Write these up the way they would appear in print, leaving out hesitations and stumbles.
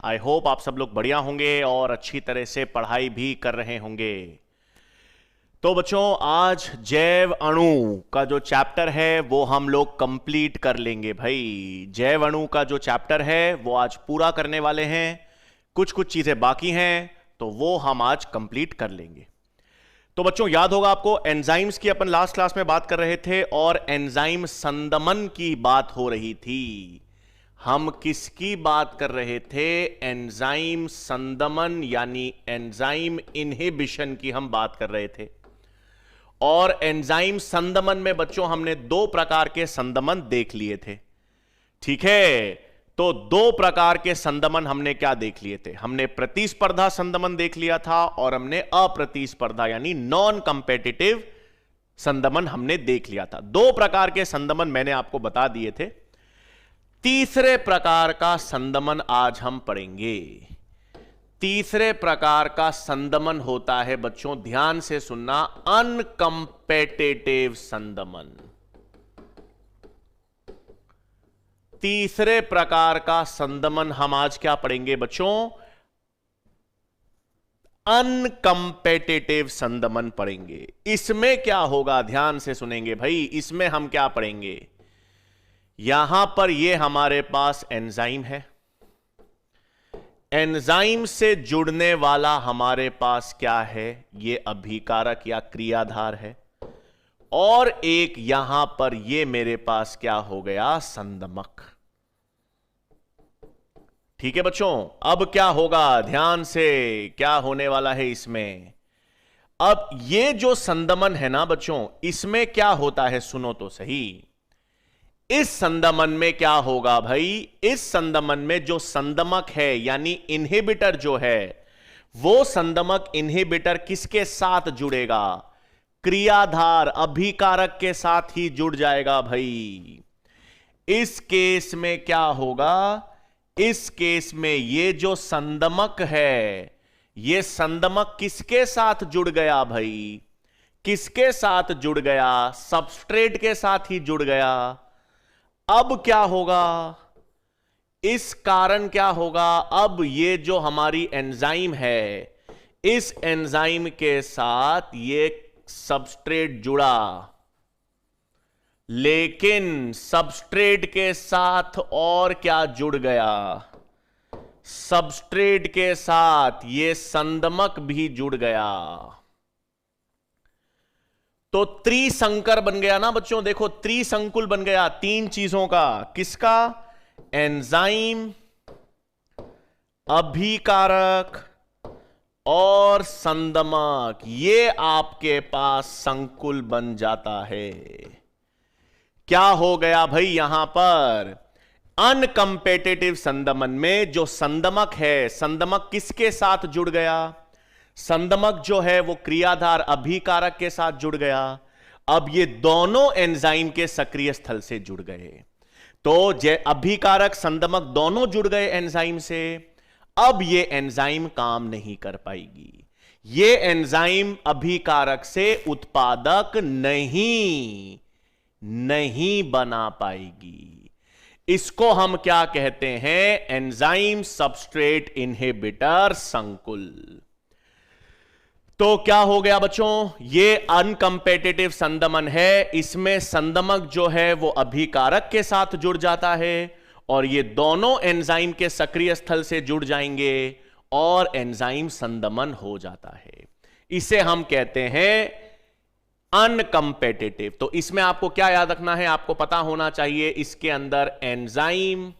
I hope आप सब लोग बढ़िया होंगे और अच्छी तरह से पढ़ाई भी कर रहे होंगे। तो बच्चों, आज जैव अणु का जो चैप्टर है वो हम लोग कंप्लीट कर लेंगे भाई। जैव अणु का जो चैप्टर है वो आज पूरा करने वाले हैं। कुछ कुछ चीजें बाकी हैं तो वो हम आज कंप्लीट कर लेंगे। तो बच्चों, याद होगा आपको एंजाइम्स की अपन लास्ट क्लास में बात कर रहे थे और एंजाइम संदमन की बात हो रही थी। हम किसकी बात कर रहे थे? एंजाइम संदमन यानी एंजाइम इनहिबिशन की हम बात कर रहे थे। और एंजाइम संदमन में बच्चों हमने दो प्रकार के संदमन देख लिए थे। ठीक है, तो दो प्रकार के संदमन हमने क्या देख लिए थे? हमने प्रतिस्पर्धा संदमन देख लिया था और हमने अप्रतिस्पर्धा यानी नॉन कंपेटिटिव संदमन हमने देख लिया था। दो प्रकार के संदमन मैंने आपको बता दिए थे। तीसरे प्रकार का संदमन आज हम पढ़ेंगे। तीसरे प्रकार का संदमन होता है बच्चों, ध्यान से सुनना, अनकंपेटिटिव संदमन। तीसरे प्रकार का संदमन हम आज क्या पढ़ेंगे बच्चों? अनकंपेटिटिव संदमन पढ़ेंगे। इसमें क्या होगा, ध्यान से सुनेंगे भाई। इसमें हम क्या पढ़ेंगे? यहां पर ये हमारे पास एंजाइम है, एंजाइम से जुड़ने वाला हमारे पास क्या है? ये अभिकारक या क्रियाधार है। और एक यहां पर ये मेरे पास क्या हो गया? संदमक। ठीक है बच्चों, अब क्या होगा? ध्यान से, क्या होने वाला है इसमें? अब ये जो संदमन है ना बच्चों, इसमें क्या होता है? सुनो तो सही। इस संदमन में क्या होगा भाई? इस संदमन में जो संदमक है यानी इनहिबिटर जो है, वो संदमक इनहिबिटर किसके साथ जुड़ेगा? क्रियाधार अभिकारक के साथ ही जुड़ जाएगा भाई। इस केस में क्या होगा? इस केस में ये जो संदमक है, ये संदमक किसके साथ जुड़ गया भाई? किसके साथ जुड़ गया? सबस्ट्रेट के साथ ही जुड़ गया। अब क्या होगा? इस कारण क्या होगा? अब ये जो हमारी एंजाइम है, इस एंजाइम के साथ ये सबस्ट्रेट जुड़ा, लेकिन सबस्ट्रेट के साथ और क्या जुड़ गया? सबस्ट्रेट के साथ ये संदमक भी जुड़ गया। तो त्रिसंकर बन गया ना बच्चों। देखो, त्रिसंकुल बन गया तीन चीजों का। किसका? एंजाइम, अभिकारक और संदमक। ये आपके पास संकुल बन जाता है। क्या हो गया भाई यहां पर? अनकंपेटिटिव संदमन में जो संदमक है, संदमक किसके साथ जुड़ गया? संदमक जो है वो क्रियाधार अभिकारक के साथ जुड़ गया। अब ये दोनों एंजाइम के सक्रिय स्थल से जुड़ गए। तो अभिकारक संदमक दोनों जुड़ गए एंजाइम से। अब ये एंजाइम काम नहीं कर पाएगी। ये एंजाइम अभिकारक से उत्पादक नहीं बना पाएगी। इसको हम क्या कहते हैं? एंजाइम सबस्ट्रेट इनहिबिटर संकुल। तो क्या हो गया बच्चों? ये अनकंपेटिटिव संदमन है। इसमें संदमक जो है वो अभिकारक के साथ जुड़ जाता है और ये दोनों एंजाइम के सक्रिय स्थल से जुड़ जाएंगे और एंजाइम संदमन हो जाता है। इसे हम कहते हैं अनकंपेटिटिव। तो इसमें आपको क्या याद रखना है? आपको पता होना चाहिए इसके अंदर एंजाइम,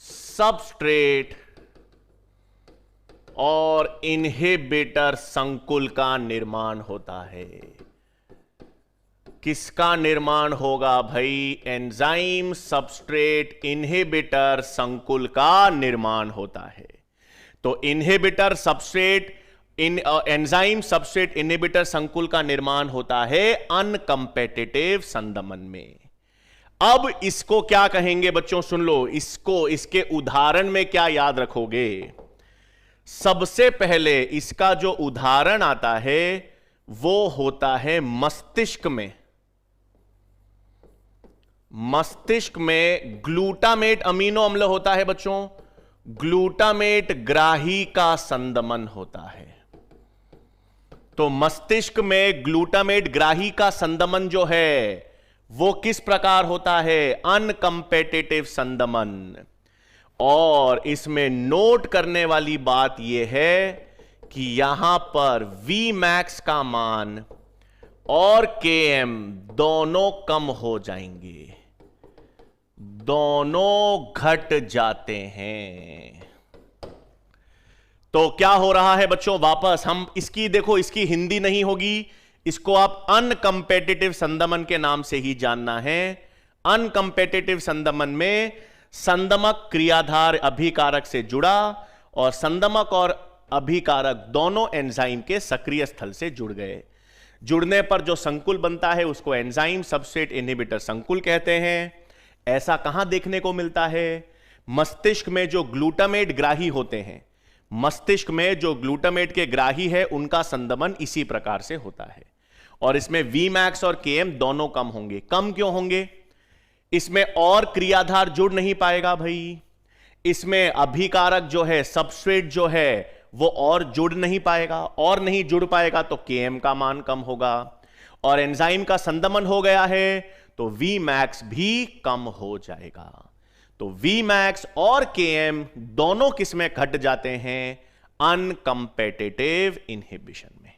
सबस्ट्रेट और इनहिबिटर संकुल का निर्माण होता है। किसका निर्माण होगा भाई? एंजाइम, सबस्ट्रेट, इनहिबिटर संकुल का निर्माण होता है। तो inhibitor, substrate, enzyme, substrate, inhibitor संकुल का निर्माण होता है अनकंपेटिटिव संदमन में। अब इसको क्या कहेंगे बच्चों? सुन लो इसको। इसके उदाहरण में क्या याद रखोगे? सबसे पहले इसका जो उदाहरण आता है वो होता है मस्तिष्क में। मस्तिष्क में ग्लूटामेट अमीनो अम्ल होता है बच्चों, ग्लूटामेट ग्राही का संदमन होता है। तो मस्तिष्क में ग्लूटामेट ग्राही का संदमन जो है वो किस प्रकार होता है? अनकंपेटिटिव संदमन। और इसमें नोट करने वाली बात यह है कि यहां पर Vmax का मान और Km दोनों कम हो जाएंगे, दोनों घट जाते हैं। तो क्या हो रहा है बच्चों? वापस हम इसकी देखो, इसकी हिंदी नहीं होगी, इसको आप अनकंपेटिटिव संदमन के नाम से ही जानना है। अनकंपेटिटिव संदमन में संदमक क्रियाधार अभिकारक से जुड़ा और संदमक और अभिकारक दोनों एंजाइम के सक्रिय स्थल से जुड़ गए। जुड़ने पर जो संकुल बनता है उसको एंजाइम सबस्ट्रेट इनहिबिटर संकुल कहते हैं। ऐसा कहां देखने को मिलता है? मस्तिष्क में जो ग्लूटामेट ग्राही होते हैं, मस्तिष्क में जो ग्लूटामेट के ग्राही है उनका संदमन इसी प्रकार से होता है। और इसमें Vmax और Km दोनों कम होंगे। कम क्यों होंगे? इसमें और क्रियाधार जुड़ नहीं पाएगा भाई, इसमें अभिकारक जो है, सबस्ट्रेट जो है वो और जुड़ नहीं पाएगा, और नहीं जुड़ पाएगा तो Km का मान कम होगा। और एंजाइम का संदमन हो गया है तो Vmax भी कम हो जाएगा। तो Vmax और Km दोनों किसमें घट जाते हैं? अनकंपेटिटिव इनहिबिशन में।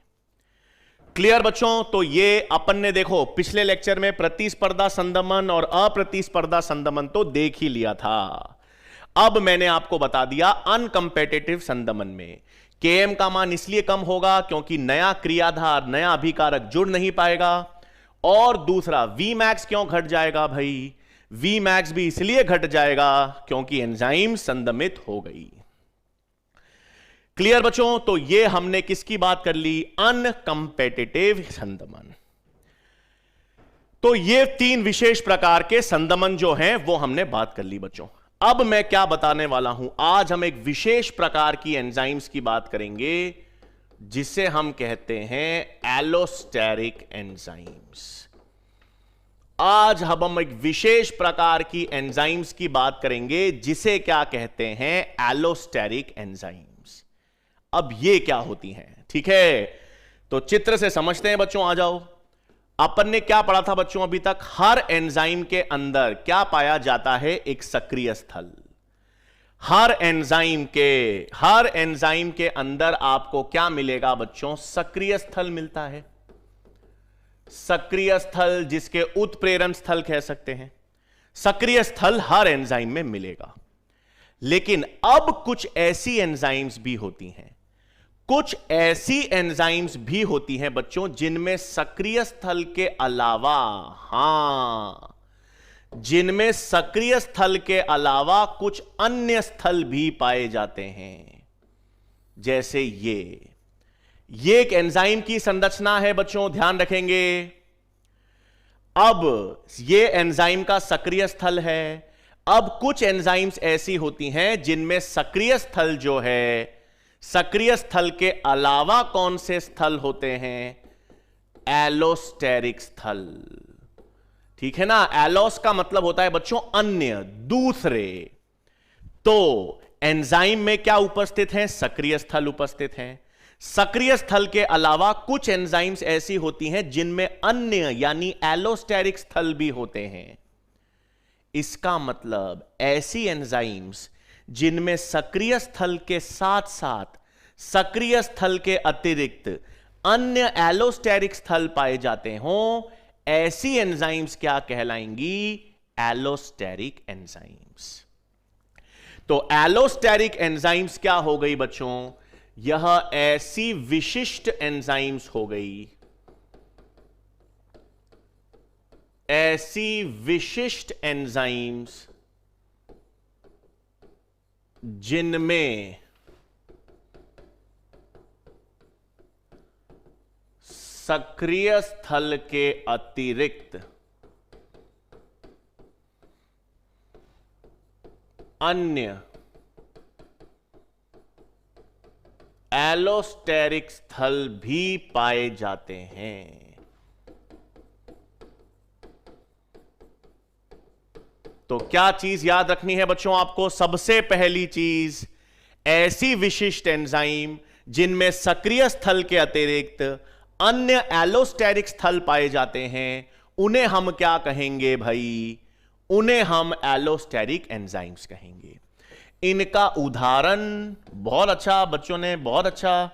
क्लियर बच्चों? तो ये अपन ने देखो पिछले लेक्चर में प्रतिस्पर्धा संदमन और अप्रतिस्पर्धा संदमन तो देख ही लिया था। अब मैंने आपको बता दिया अनकंपेटिटिव संदमन में Km का मान इसलिए कम होगा क्योंकि नया क्रियाधार, नया अभिकारक जुड़ नहीं पाएगा। और दूसरा Vmax क्यों घट जाएगा भाई? Vmax भी इसलिए घट जाएगा क्योंकि एंजाइम संदमित हो गई। क्लियर बच्चों? तो ये हमने किसकी बात कर ली? अनकंपेटिटिव संदमन। तो ये तीन विशेष प्रकार के संदमन जो हैं वो हमने बात कर ली बच्चों। अब मैं क्या बताने वाला हूं? आज हम एक विशेष प्रकार की एंजाइम्स की बात करेंगे जिसे हम कहते हैं एलोस्टेरिक एंजाइम्स। आज हम एक विशेष प्रकार की एंजाइम्स की बात करेंगे जिसे क्या कहते हैं? Allosteric enzymes. अब ये क्या होती हैं? ठीक है, तो चित्र से समझते हैं बच्चों। आ जाओ। अपन ने क्या पढ़ा था बच्चों अभी तक? हर एंजाइम के अंदर क्या पाया जाता है? एक सक्रिय स्थल। हर एंजाइम के अंदर आपको क्या मिलेगा बच्चों? सक्रिय स्थल मिलता है। सक्रिय स्थल जिसके उत्प्रेरण स्थल कह सकते हैं। सक्रिय स्थल हर एंजाइम में मिलेगा। लेकिन अब कुछ ऐसी एंजाइम्स भी होती हैं, कुछ ऐसी एंजाइम्स भी होती हैं बच्चों जिनमें सक्रिय स्थल के अलावा, जिनमें सक्रिय स्थल के अलावा कुछ अन्य स्थल भी पाए जाते हैं। जैसे ये एक एंजाइम की संरचना है बच्चों, ध्यान रखेंगे। अब ये एंजाइम का सक्रिय स्थल है। अब कुछ एंजाइम्स ऐसी होती हैं जिनमें सक्रिय स्थल जो है, सक्रिय स्थल के अलावा कौन से स्थल होते हैं? एलोस्टेरिक स्थल। ठीक है ना? एलोस का मतलब होता है बच्चों अन्य, दूसरे। तो एंजाइम में क्या उपस्थित है? सक्रिय स्थल उपस्थित है। सक्रिय स्थल के अलावा कुछ एंजाइम्स ऐसी होती हैं जिनमें अन्य यानी एलोस्टेरिक स्थल भी होते हैं। इसका मतलब ऐसी एंजाइम्स जिनमें सक्रिय स्थल के साथ साथ सक्रिय स्थल के अतिरिक्त अन्य एलोस्टेरिक स्थल पाए जाते हों, ऐसी एंजाइम्स क्या कहलाएंगी? Allosteric enzymes. तो एलोस्टेरिक एंजाइम्स क्या हो गई बच्चों? यह ऐसी विशिष्ट एंजाइम्स हो गई, ऐसी विशिष्ट एंजाइम्स जिनमें सक्रिय स्थल के अतिरिक्त अन्य एलोस्टेरिक स्थल भी पाए जाते हैं। तो क्या चीज याद रखनी है बच्चों आपको? सबसे पहली चीज, ऐसी विशिष्ट एंजाइम जिनमें सक्रिय स्थल के अतिरिक्त अन्य एलोस्टेरिक स्थल पाए जाते हैं, उन्हें हम क्या कहेंगे भाई? उन्हें हम एलोस्टेरिक एंजाइम्स कहेंगे। इनका उदाहरण बहुत अच्छा, बच्चों ने बहुत अच्छा,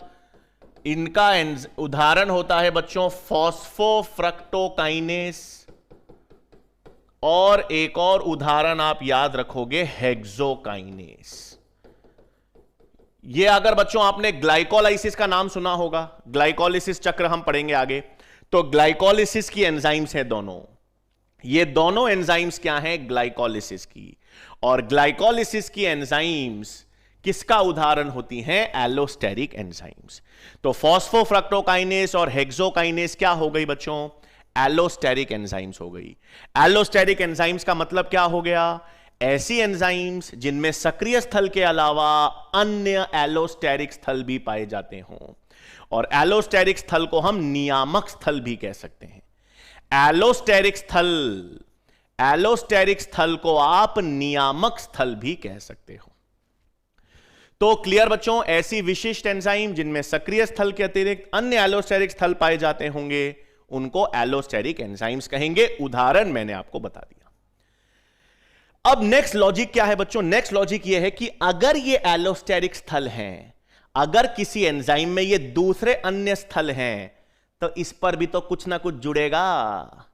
इनका उदाहरण होता है बच्चों फॉस्फोफ्रक्टोकाइनेस, और एक और उदाहरण आप याद रखोगे हेक्सोकाइनेस। ये अगर बच्चों आपने ग्लाइकोलाइसिस का नाम सुना होगा, ग्लाइकोलाइसिस चक्र हम पढ़ेंगे आगे, तो ग्लाइकोलाइसिस की एंजाइम्स हैं दोनों। ये दोनों एंजाइम्स क्या हैं? ग्लाइकोलाइसिस की। और ग्लाइकोलाइसिस की एंजाइम्स किसका उदाहरण होती हैं? Allosteric enzymes. तो फॉस्फोफ्रक्टोकाइनेस और हेक्सोकाइनेस क्या हो गई बच्चों? एलोस्टेरिक एंजाइम्स हो गई। एलोस्टेरिक एंजाइम्स का मतलब क्या हो गया? ऐसी एंजाइम्स जिनमें सक्रिय स्थल के अलावा अन्य एलोस्टेरिक स्थल भी पाए जाते हों, और एलोस्टेरिक स्थल को हम नियामक स्थल भी कह सकते हैं। एलोस्टेरिक स्थल को आप नियामक स्थल भी कह सकते हो। तो क्लियर बच्चों, ऐसी विशिष्ट एंजाइम जिनमें सक्रिय स्थल के अतिरिक्त अन्य एलोस्टेरिक स्थल पाए जाते होंगे, उनको एलोस्टेरिक एंजाइम्स कहेंगे। उदाहरण मैंने आपको बता दिया। अब नेक्स्ट लॉजिक क्या है बच्चों? नेक्स्ट लॉजिक यह है कि अगर ये एलोस्टेरिक स्थल हैं, अगर किसी एंजाइम में ये दूसरे अन्य स्थल हैं, तो इस पर भी तो कुछ ना कुछ जुड़ेगा,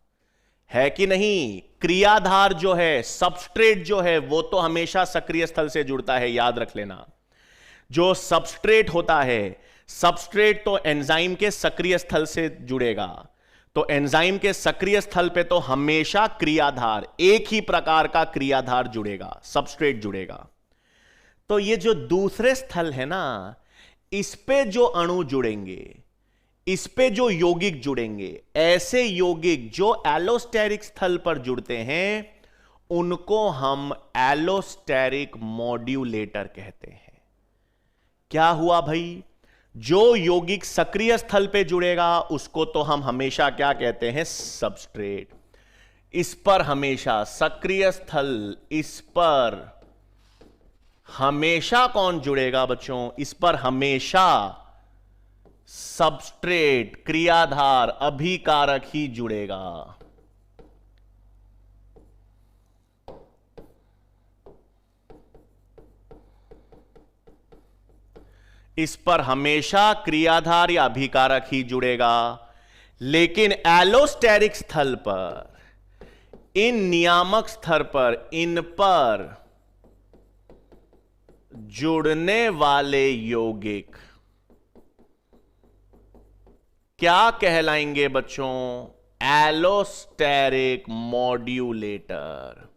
है कि नहीं? क्रियाधार जो है, सबस्ट्रेट जो है, वो तो हमेशा सक्रिय स्थल से जुड़ता है, याद रख लेना। जो सबस्ट्रेट होता है, सबस्ट्रेट तो एंजाइम के सक्रिय स्थल से जुड़ेगा, तो एंजाइम के सक्रिय स्थल पे तो हमेशा क्रियाधार, एक ही प्रकार का क्रियाधार जुड़ेगा, सबस्ट्रेट जुड़ेगा। तो ये जो दूसरे स्थल है ना, इस पे जो अणु जुड़ेंगे, इस पे जो यौगिक जुड़ेंगे, ऐसे यौगिक जो एलोस्टेरिक स्थल पर जुड़ते हैं, उनको हम एलोस्टेरिक मॉड्यूलेटर कहते हैं। क्या हुआ भाई? जो यौगिक सक्रिय स्थल पे जुड़ेगा उसको तो हम हमेशा क्या कहते हैं? सबस्ट्रेट। इस पर हमेशा सक्रिय स्थल, इस पर हमेशा कौन जुड़ेगा बच्चों? इस पर हमेशा सबस्ट्रेट, क्रियाधार, अभिकारक ही जुड़ेगा। इस पर हमेशा क्रियाधार या अभिकारक ही जुड़ेगा। लेकिन एलोस्टेरिक स्थल पर, इन नियामक स्तर पर, इन पर जुड़ने वाले यौगिक क्या कहलाएंगे बच्चों? Allosteric modulator.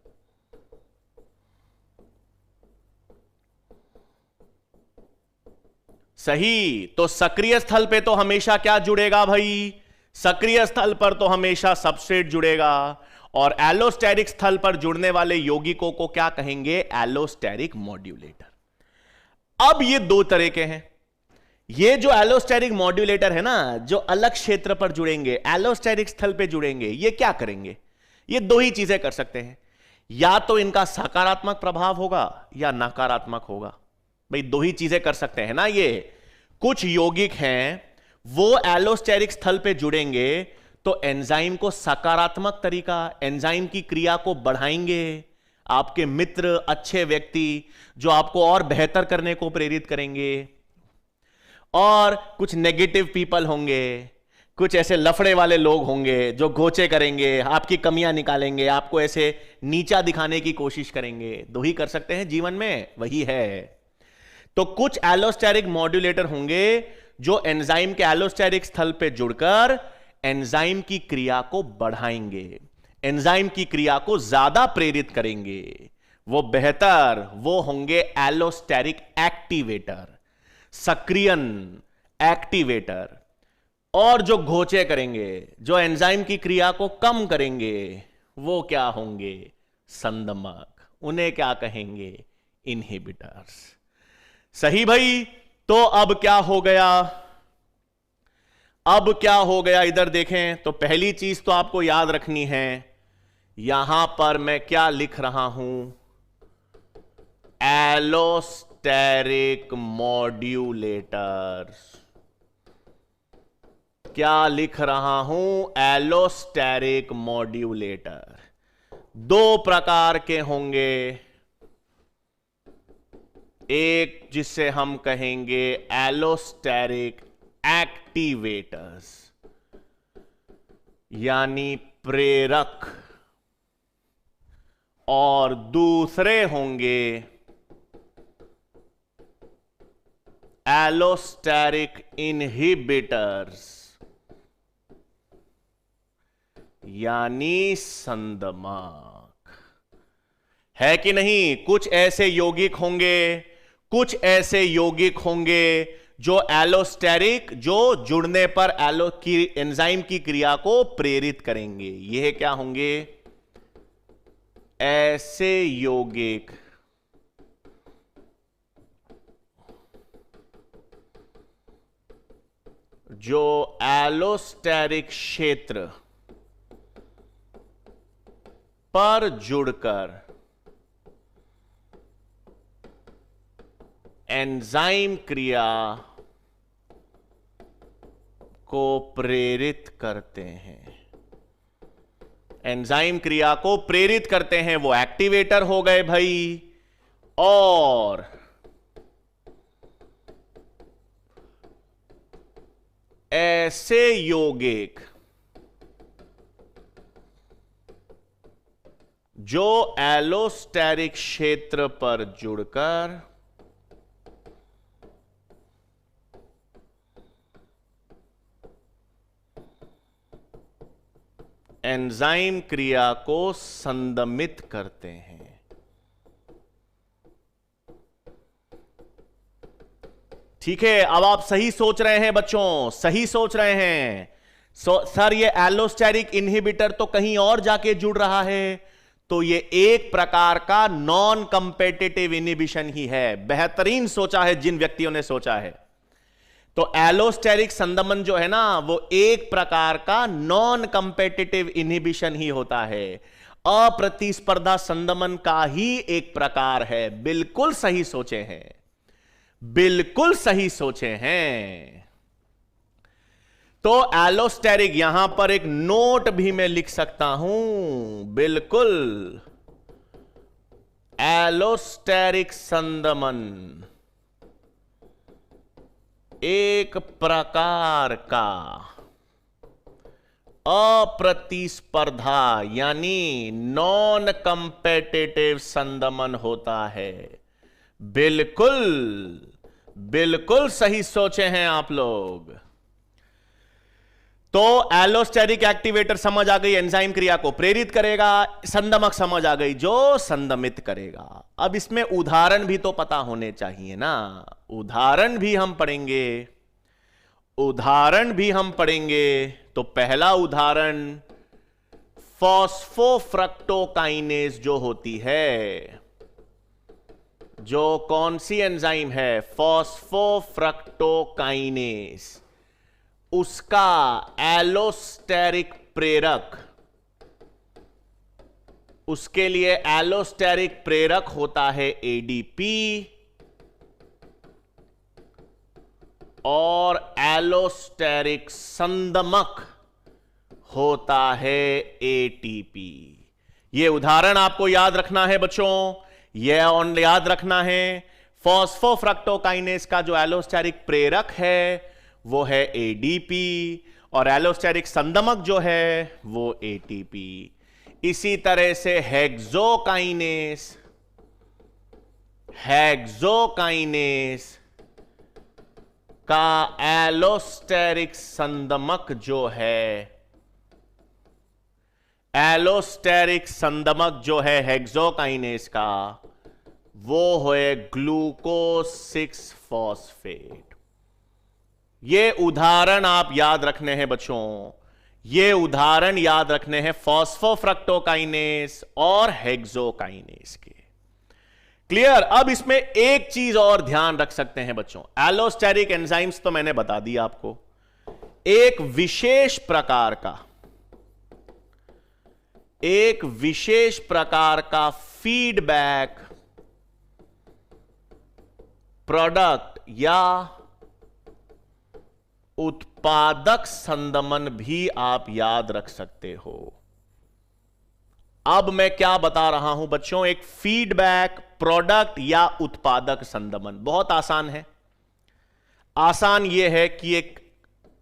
सही। तो सक्रिय स्थल पे तो हमेशा क्या जुड़ेगा भाई? सक्रिय स्थल पर तो हमेशा सबस्ट्रेट जुड़ेगा, और एलोस्टेरिक स्थल पर जुड़ने वाले यौगिकों को क्या कहेंगे? Allosteric modulator. अब ये दो तरह के हैं। ये जो एलोस्टेरिक मॉड्यूलेटर है ना, जो अलग क्षेत्र पर जुड़ेंगे, एलोस्टेरिक स्थल पे जुड़ेंगे, ये क्या करेंगे? ये दो ही चीजें कर सकते हैं, या तो इनका सकारात्मक प्रभाव होगा या नकारात्मक होगा। भाई दो ही चीजें कर सकते हैं ना ये। कुछ यौगिक हैं वो एलोस्टेरिक स्थल पे जुड़ेंगे तो एंजाइम को सकारात्मक तरीका, एंजाइम की क्रिया को बढ़ाएंगे। आपके मित्र, अच्छे व्यक्ति जो आपको और बेहतर करने को प्रेरित करेंगे। और कुछ नेगेटिव पीपल होंगे, कुछ ऐसे लफड़े वाले लोग होंगे जो घोचे करेंगे, आपकी कमियां निकालेंगे, आपको ऐसे नीचा दिखाने की कोशिश करेंगे। दो ही कर सकते हैं जीवन में, वही है। तो कुछ एलोस्टेरिक मॉड्यूलेटर होंगे जो एंजाइम के एलोस्टेरिक स्थल पे जुड़कर एंजाइम की क्रिया को बढ़ाएंगे, एंजाइम की क्रिया को ज्यादा प्रेरित करेंगे। वो बेहतर, वो होंगे एलोस्टेरिक एक्टिवेटर, सक्रियन एक्टिवेटर। और जो घोचे करेंगे, जो एंजाइम की क्रिया को कम करेंगे, वो क्या होंगे? संदमक। उन्हें क्या कहेंगे? इनहिबिटर्स। सही भाई। तो अब क्या हो गया? अब क्या हो गया इधर देखें तो पहली चीज तो आपको याद रखनी है, यहां पर मैं क्या लिख रहा हूं? Allosteric modulators. क्या लिख रहा हूं? Allosteric modulator. दो प्रकार के होंगे, एक जिसे हम कहेंगे एलोस्टेरिक एक्टिवेटर्स, यानी प्रेरक, और दूसरे होंगे एलोस्टेरिक इनहिबिटर्स, यानी संदमक। है कि नहीं? कुछ ऐसे यौगिक होंगे जो एलोस्टेरिक, जो जुड़ने पर एंजाइम की क्रिया को प्रेरित करेंगे। यह क्या होंगे? ऐसे यौगिक जो एलोस्टेरिक क्षेत्र पर जुड़कर एंजाइम क्रिया को प्रेरित करते हैं। एंजाइम क्रिया को प्रेरित करते हैं, वो एक्टिवेटर हो गए भाई। और ऐसे यौगिक जो एलोस्टेरिक क्षेत्र पर जुड़कर एंजाइम क्रिया को संदमित करते हैं। ठीक है, अब आप सही सोच रहे हैं बच्चों, सही सोच रहे हैं। सर ये एलोस्टेरिक इनहिबिटर तो कहीं और जाके जुड़ रहा है, तो ये एक प्रकार का नॉन कंपेटिटिव इनहिबिशन ही है। बेहतरीन सोचा है जिन व्यक्तियों ने सोचा है। तो एलोस्टेरिक संदमन जो है ना, वो एक प्रकार का नॉन कंपेटिटिव इनहिबिशन ही होता है, अप्रतिस्पर्धा संदमन का ही एक प्रकार है। बिल्कुल सही सोचे हैं, बिल्कुल सही सोचे हैं। तो एलोस्टेरिक, यहां पर एक नोट भी मैं लिख सकता हूं, बिल्कुल एलोस्टेरिक संदमन एक प्रकार का अप्रतिस्पर्धा यानी नॉन कंपेटिटिव संदमन होता है। बिल्कुल बिल्कुल सही सोचे हैं आप लोग। तो एलोस्टेरिक एक्टिवेटर समझ आ गई, एंजाइम क्रिया को प्रेरित करेगा। संदमक समझ आ गई, जो संदमित करेगा। अब इसमें उदाहरण भी तो पता होने चाहिए ना, उदाहरण भी हम पढ़ेंगे। तो पहला उदाहरण फॉस्फोफ्रक्टोकाइनेज जो होती है, जो कौन सी एंजाइम है? फॉस्फोफ्रक्टोकाइनेज। उसका एलोस्टेरिक प्रेरक, उसके लिए एलोस्टेरिक प्रेरक होता है एडीपी और एलोस्टेरिक संदमक होता है एटीपी। यह उदाहरण आपको याद रखना है बच्चों, यह याद रखना है। फॉस्फोफ्रक्टोकाइनेज का जो एलोस्टेरिक प्रेरक है वो है एडीपी और एलोस्टेरिक संदमक जो है वो एटीपी। इसी तरह से हेक्सोकाइनेज का एलोस्टेरिक संदमक जो है, हेक्सोकाइनेज का, वो है ग्लूकोज 6 फॉस्फेट। ये उदाहरण आप याद रखने हैं बच्चों, ये उदाहरण याद रखने हैं फॉस्फोफ्रक्टोकाइनेज और हेक्सोकाइनेज के। क्लियर? अब इसमें एक चीज और ध्यान रख सकते हैं बच्चों, एलोस्टेरिक एंजाइम्स तो मैंने बता दिया आपको, एक विशेष प्रकार का एक विशेष प्रकार का फीडबैक प्रोडक्ट या उत्पादक संदमन भी आप याद रख सकते हो। अब मैं क्या बता रहा हूं बच्चों, एक फीडबैक प्रोडक्ट या उत्पादक संदमन बहुत आसान है। आसान यह है कि एक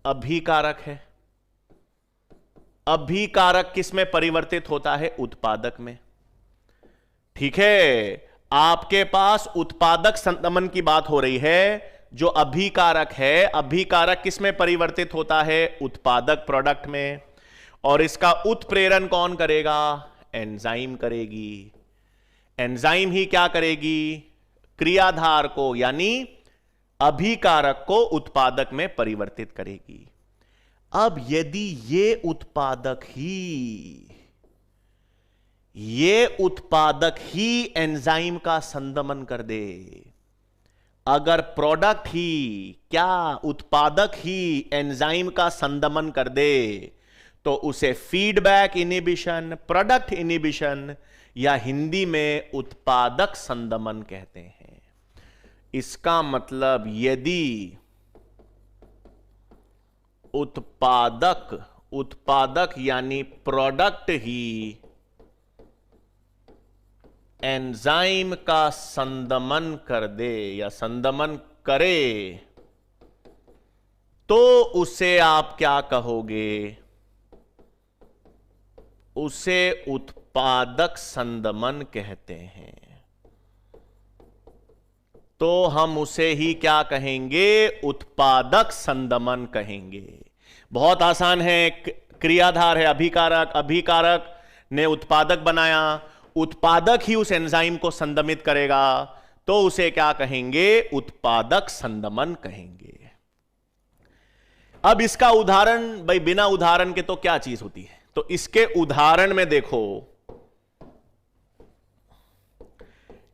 अभिकारक है, अभिकारक किस में परिवर्तित होता है? उत्पादक में। ठीक है, आपके पास उत्पादक संदमन की बात हो रही है। जो अभिकारक है, अभिकारक किस में परिवर्तित होता है? उत्पादक प्रोडक्ट में। और इसका उत्प्रेरण कौन करेगा? एंजाइम करेगी। एंजाइम ही क्या करेगी? क्रियाधार को यानी अभिकारक को उत्पादक में परिवर्तित करेगी। अब यदि ये उत्पादक ही एंजाइम का संदमन कर दे, अगर प्रोडक्ट ही क्या उत्पादक ही एंजाइम का संदमन कर दे, तो उसे फीडबैक इनहिबिशन, प्रोडक्ट इनहिबिशन या हिंदी में उत्पादक संदमन कहते हैं। इसका मतलब यदि उत्पादक यानी प्रोडक्ट ही एंजाइम का संदमन कर दे या संदमन करे, तो उसे आप क्या कहोगे? उसे उत्पादक संदमन कहते हैं। तो हम उसे ही क्या कहेंगे? उत्पादक संदमन कहेंगे। बहुत आसान है। क्रियाधार है अभिकारक, अभिकारक ने उत्पादक बनाया, उत्पादक ही उस एंजाइम को संदमित करेगा, तो उसे क्या कहेंगे? उत्पादक संदमन कहेंगे। अब इसका उदाहरण, भाई बिना उदाहरण के तो क्या चीज होती है, तो इसके उदाहरण में देखो,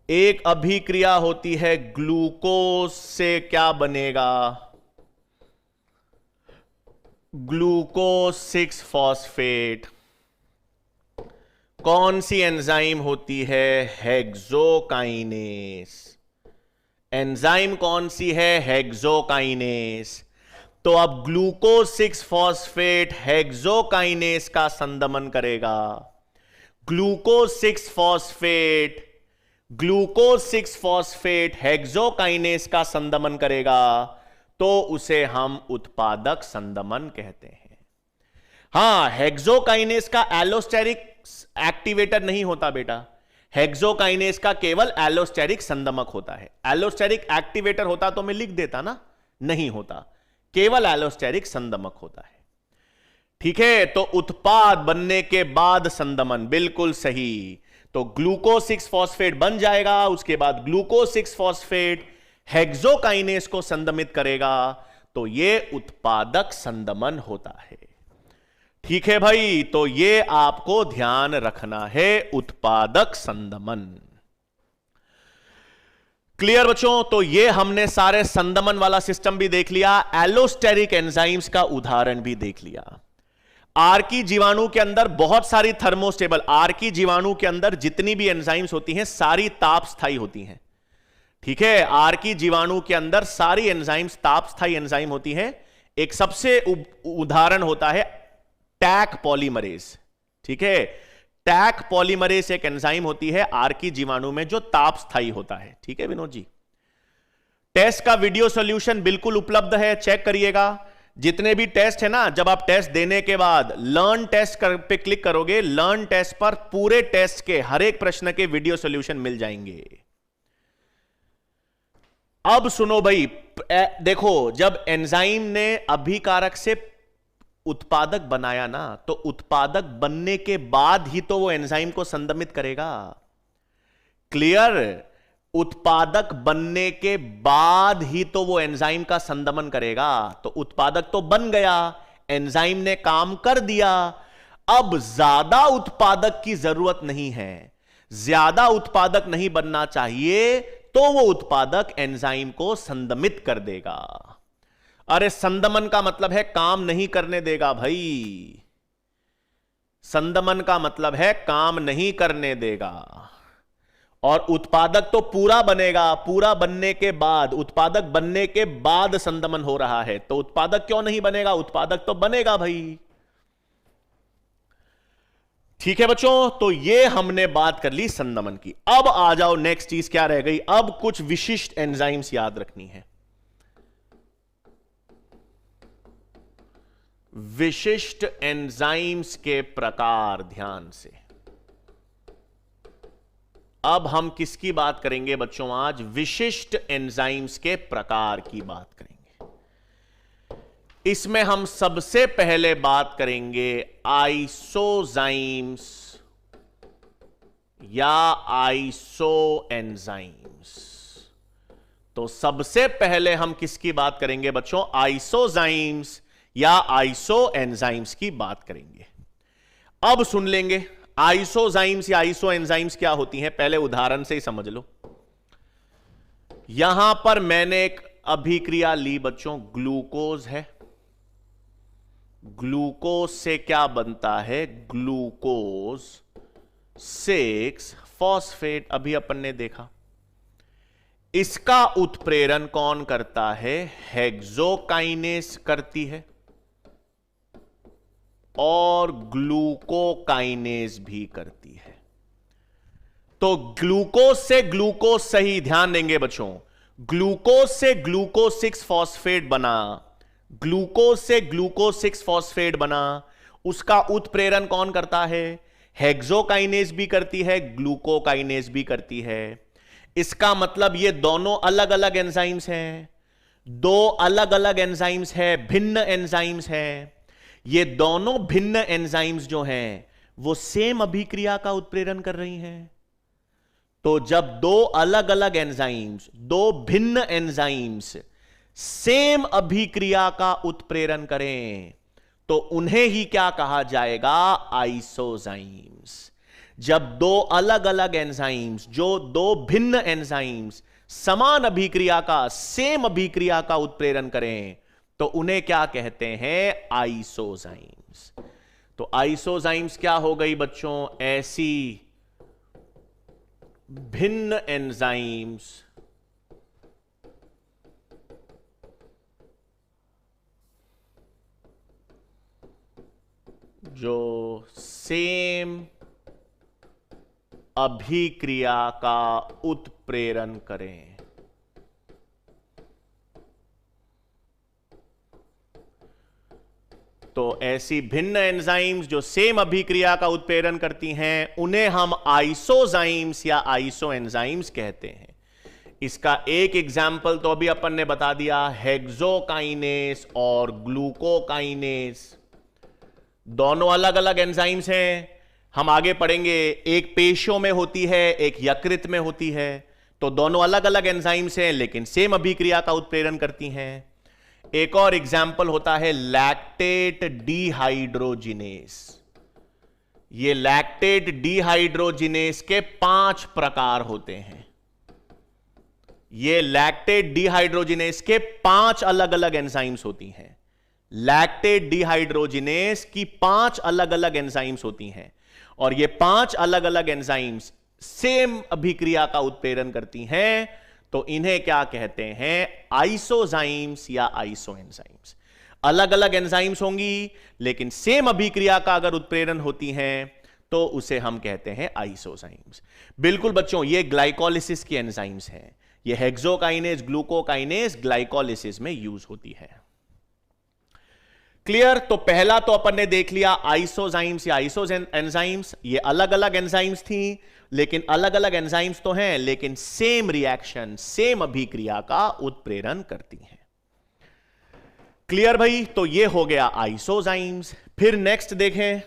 एक अभिक्रिया होती है ग्लूकोज से, क्या बनेगा? Glucose 6 phosphate. कौन सी एंजाइम होती है? हेक्सोकाइनेस। एंजाइम कौन सी है? हेक्सोकाइनेस। तो अब ग्लूकोज 6 फॉस्फेट हेक्सोकाइनेस का संदमन करेगा। ग्लूकोज 6 फॉस्फेट हेक्सोकाइनेस का संदमन करेगा, तो उसे हम उत्पादक संदमन कहते हैं। हां, हेक्सोकाइनेस का एलोस्टेरिक एक्टिवेटर नहीं होता बेटा, हेक्सोकाइनेस का केवल एलोस्टेरिक संदमक होता है। एलोस्टेरिक एक्टिवेटर होता तो मैं लिख देता ना, नहीं होता, केवल एलोस्टेरिक संदमक होता है। ठीक है, तो उत्पाद बनने के बाद संदमन, बिल्कुल सही। तो ग्लूकोज 6 फॉस्फेट बन जाएगा, उसके बाद ग्लूकोज 6 फॉस्फेट हेक्सोकाइनेस को संदमित करेगा, तो यह उत्पादक संदमन होता है। ठीक है भाई, तो यह आपको ध्यान रखना है, उत्पादक संदमन। क्लियर बच्चों? तो ये हमने सारे संदमन वाला सिस्टम भी देख लिया, एलोस्टेरिक एंजाइम्स का उदाहरण भी देख लिया। आर्की जीवाणु के अंदर बहुत सारी थर्मोस्टेबल, आर्की जीवाणु के अंदर जितनी भी एंजाइम्स होती हैं सारी तापस्थायी होती हैं। ठीक है, आर्की जीवाणु के अंदर सारी एंजाइम्स तापस्थायी एंजाइम होती हैं। एक सबसे उदाहरण होता है टैक पॉलीमरेज। ठीक है, टैक पॉलीमरेज एक एंजाइम होती है आर्की जीवाणु में जो तापस्थायी होता है। ठीक है विनोद जी, टेस्ट का वीडियो सॉल्यूशन बिल्कुल उपलब्ध है, चेक करिएगा। जितने भी टेस्ट है ना, जब आप टेस्ट देने के बाद लर्न टेस्ट पे क्लिक करोगे, लर्न टेस्ट पर पूरे टेस्ट के हर एक प्रश्न के वीडियो सॉल्यूशन मिल जाएंगे। अब सुनो भाई, देखो जब एंजाइम ने अभिकारक से उत्पादक बनाया ना, तो उत्पादक बनने के बाद ही तो वो एंजाइम को संदमित करेगा। क्लियर? उत्पादक बनने के बाद ही तो वो एंजाइम का संदमन करेगा। तो उत्पादक तो बन गया, एंजाइम ने काम कर दिया, अब ज्यादा उत्पादक की जरूरत नहीं है, ज्यादा उत्पादक नहीं बनना चाहिए, तो वो उत्पादक एंजाइम को संदमित कर देगा। अरे संदमन का मतलब है काम नहीं करने देगा भाई। संदमन का मतलब है काम नहीं करने देगा। और उत्पादक तो पूरा बनेगा, पूरा बनने के बाद, उत्पादक बनने के बाद संदमन हो रहा है, तो उत्पादक क्यों नहीं बनेगा? उत्पादक तो बनेगा भाई। ठीक है बच्चों, तो ये हमने बात कर ली संदमन की। अब आ जाओ, नेक्स्ट चीज क्या रह गई? अब कुछ विशिष्ट एंजाइम्स याद रखनी है। विशिष्ट एंजाइम्स के प्रकार, ध्यान से। अब हम किसकी बात करेंगे बच्चों? आज विशिष्ट एंजाइम्स के प्रकार की बात करेंगे। इसमें हम सबसे पहले बात करेंगे आइसोजाइम्स या आइसो एंजाइम्स। तो सबसे पहले हम किसकी बात करेंगे बच्चों? आइसोजाइम्स या आइसो एंजाइम्स की बात करेंगे। अब सुन लेंगे आइसोजाइम्स या आइसो एंजाइम्स क्या होती हैं, पहले उदाहरण से ही समझ लो। यहां पर मैंने एक अभिक्रिया ली बच्चों, ग्लूकोज है। ग्लूकोज से क्या बनता है? ग्लूकोज 6 फॉस्फेट, अभी अपन ने देखा। इसका उत्प्रेरण कौन करता है? हेक्सोकाइनेस करती है और ग्लूकोकाइनेस भी करती है। तो ग्लूकोज से ग्लूकोज, सही ध्यान देंगे बच्चों, ग्लूकोज से ग्लूकोज 6 फॉस्फेट बना, ग्लूकोज से ग्लूकोज 6 फॉस्फेट बना, उसका उत्प्रेरण कौन करता है? हेक्सोकाइनेस भी करती है, ग्लूकोकाइनेस भी करती है। इसका मतलब ये दोनों अलग अलग एंजाइम्स हैं, दो अलग अलग एंजाइम्स हैं, भिन्न एंजाइम्स हैं। ये दोनों भिन्न एंजाइम्स जो हैं वो सेम अभिक्रिया का उत्प्रेरण कर रही हैं। तो जब दो अलग अलग एंजाइम्स, दो भिन्न एंजाइम्स सेम अभिक्रिया का उत्प्रेरण करें तो उन्हें ही क्या कहा जाएगा? आइसोजाइम्स। जब दो अलग अलग एंजाइम्स, जो दो भिन्न एंजाइम्स समान अभिक्रिया का, सेम अभिक्रिया का उत्प्रेरण करें तो उन्हें क्या कहते हैं? आइसोजाइम्स। तो आइसोजाइम्स क्या हो गई बच्चों? ऐसी भिन्न एंजाइम्स जो सेम अभिक्रिया का उत्प्रेरण करें। तो ऐसी भिन्न एंजाइम्स जो सेम अभिक्रिया का उत्प्रेरण करती हैं उन्हें हम आइसोजाइम्स या आइसो एंजाइम्स कहते हैं। इसका एक एग्जाम्पल तो अभी अपन ने बता दिया, हेक्सोकाइनेस और ग्लूकोकाइनेस। दोनों अलग अलग एंजाइम्स हैं, हम आगे पढ़ेंगे। एक पेशियों में होती है, एक यकृत में होती है। तो दोनों अलग अलग एंजाइम्स हैं लेकिन सेम अभिक्रिया का उत्प्रेरण करती हैं। एक और एग्जाम्पल होता है लैक्टेट डिहाइड्रोजिनेस। ये लैक्टेट डिहाइड्रोजिनेस के 5 प्रकार होते हैं। ये लैक्टेट डिहाइड्रोजिनेस के 5 अलग अलग एंजाइम्स होती हैं। लैक्टेट डिहाइड्रोजिनेस की 5 अलग अलग एंजाइम्स होती हैं और ये 5 अलग अलग एंजाइम्स सेम अभिक्रिया का उत्प्रेरण करती हैं। तो इन्हें क्या कहते हैं? आइसोजाइम्स या आइसो एंजाइम्स। अलग अलग एंजाइम्स होंगी लेकिन सेम अभिक्रिया का अगर उत्प्रेरण होती हैं तो उसे हम कहते हैं आइसोजाइम्स। बिल्कुल बच्चों, ये ग्लाइकोलिसिस की एंजाइम्स हैं। ये हेक्सोकाइनेस, ग्लूकोकाइनेस ग्लाइकोलिसिस में यूज होती है। क्लियर? तो पहला तो अपन ने देख लिया आइसोजाइम्स या आइसो एंजाइम्स। ये अलग अलग एंजाइम्स थी लेकिन अलग अलग एंजाइम्स तो हैं लेकिन सेम रिएक्शन, सेम अभिक्रिया का उत्प्रेरण करती हैं। क्लियर भाई? तो ये हो गया आइसोजाइम्स। फिर नेक्स्ट देखें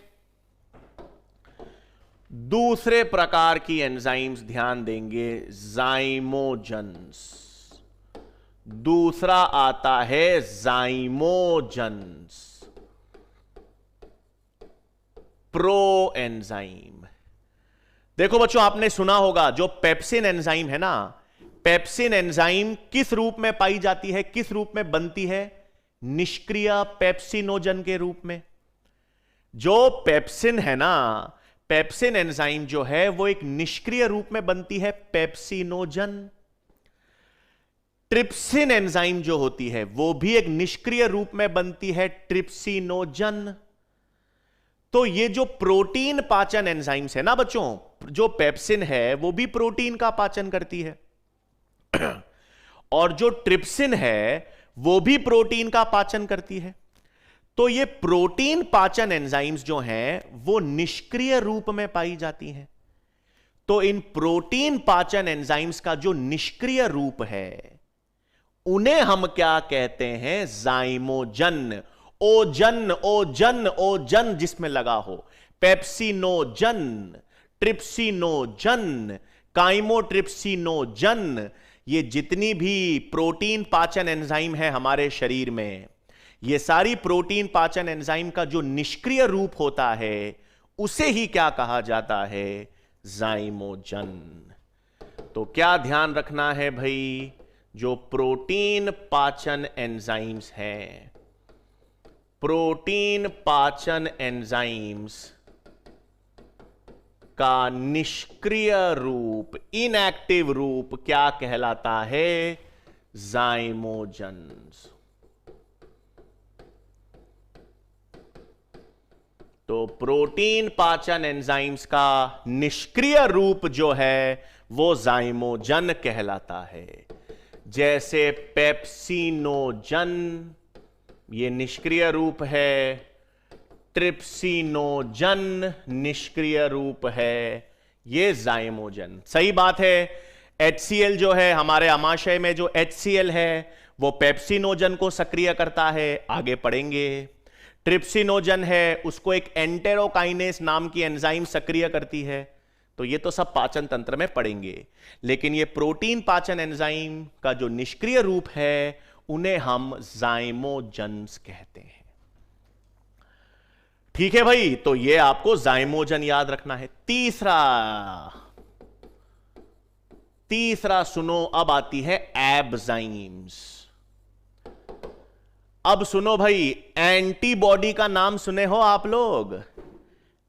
दूसरे प्रकार की एंजाइम्स, ध्यान देंगे, जाइमोजन्स। दूसरा आता है जाइमोजन्स, प्रो एंजाइम। देखो बच्चों, आपने सुना होगा जो पेप्सिन एंजाइम है ना, पेप्सिन एंजाइम किस रूप में पाई जाती है, किस रूप में बनती है? निष्क्रिय पेप्सिनोजन के रूप में। जो पेप्सिन है ना, पेप्सिन एंजाइम जो है वो एक निष्क्रिय रूप में बनती है पेप्सिनोजन। ट्रिप्सिन एंजाइम जो होती है वो भी एक निष्क्रिय रूप में बनती है ट्रिप्सिनोजन। तो ये जो प्रोटीन पाचन एंजाइम्स है ना बच्चों, जो पेप्सिन है वो भी प्रोटीन का पाचन करती है और जो ट्रिप्सिन है वो भी प्रोटीन का पाचन करती है। तो ये प्रोटीन पाचन एंजाइम्स जो हैं वो निष्क्रिय रूप में पाई जाती हैं। तो इन प्रोटीन पाचन एंजाइम्स का जो निष्क्रिय रूप है उन्हें हम क्या कहते हैं? जाइमोजन। ओजन ओजन ओजन जिसमें लगा हो, पेप्सिनोजन, ट्रिप्सिनोजन, काइमोट्रिप्सिनोजन, ये जितनी भी प्रोटीन पाचन एंजाइम है हमारे शरीर में, ये सारी प्रोटीन पाचन एंजाइम का जो निष्क्रिय रूप होता है उसे ही क्या कहा जाता है? जाइमोजन। तो क्या ध्यान रखना है भाई? जो प्रोटीन पाचन एंजाइम्स हैं, प्रोटीन पाचन एंजाइम्स का निष्क्रिय रूप, इनएक्टिव रूप क्या कहलाता है? जाइमोजन्स। तो प्रोटीन पाचन एंजाइम्स का निष्क्रिय रूप जो है वो जाइमोजन कहलाता है। जैसे पेप्सिनोजन ये निष्क्रिय रूप है, ट्रिप्सिनोजन निष्क्रिय रूप है, ये जाइमोजन। सही बात है। HCl जो है हमारे अमाशय में, जो HCl है वो पेप्सिनोजन को सक्रिय करता है, आगे पढ़ेंगे। ट्रिप्सिनोजन है, उसको एक एंटेरोकाइनेस नाम की एंजाइम सक्रिय करती है। तो ये तो सब पाचन तंत्र में पढ़ेंगे, लेकिन ये प्रोटीन पाचन एंजाइम का जो निष्क्रिय रूप है उन्हें हम जाइमोजन्स कहते हैं। ठीक है भाई, तो ये आपको जाइमोजन याद रखना है। तीसरा सुनो, अब आती है एब्जाइम्स। अब सुनो भाई, एंटीबॉडी का नाम सुने हो आप लोग?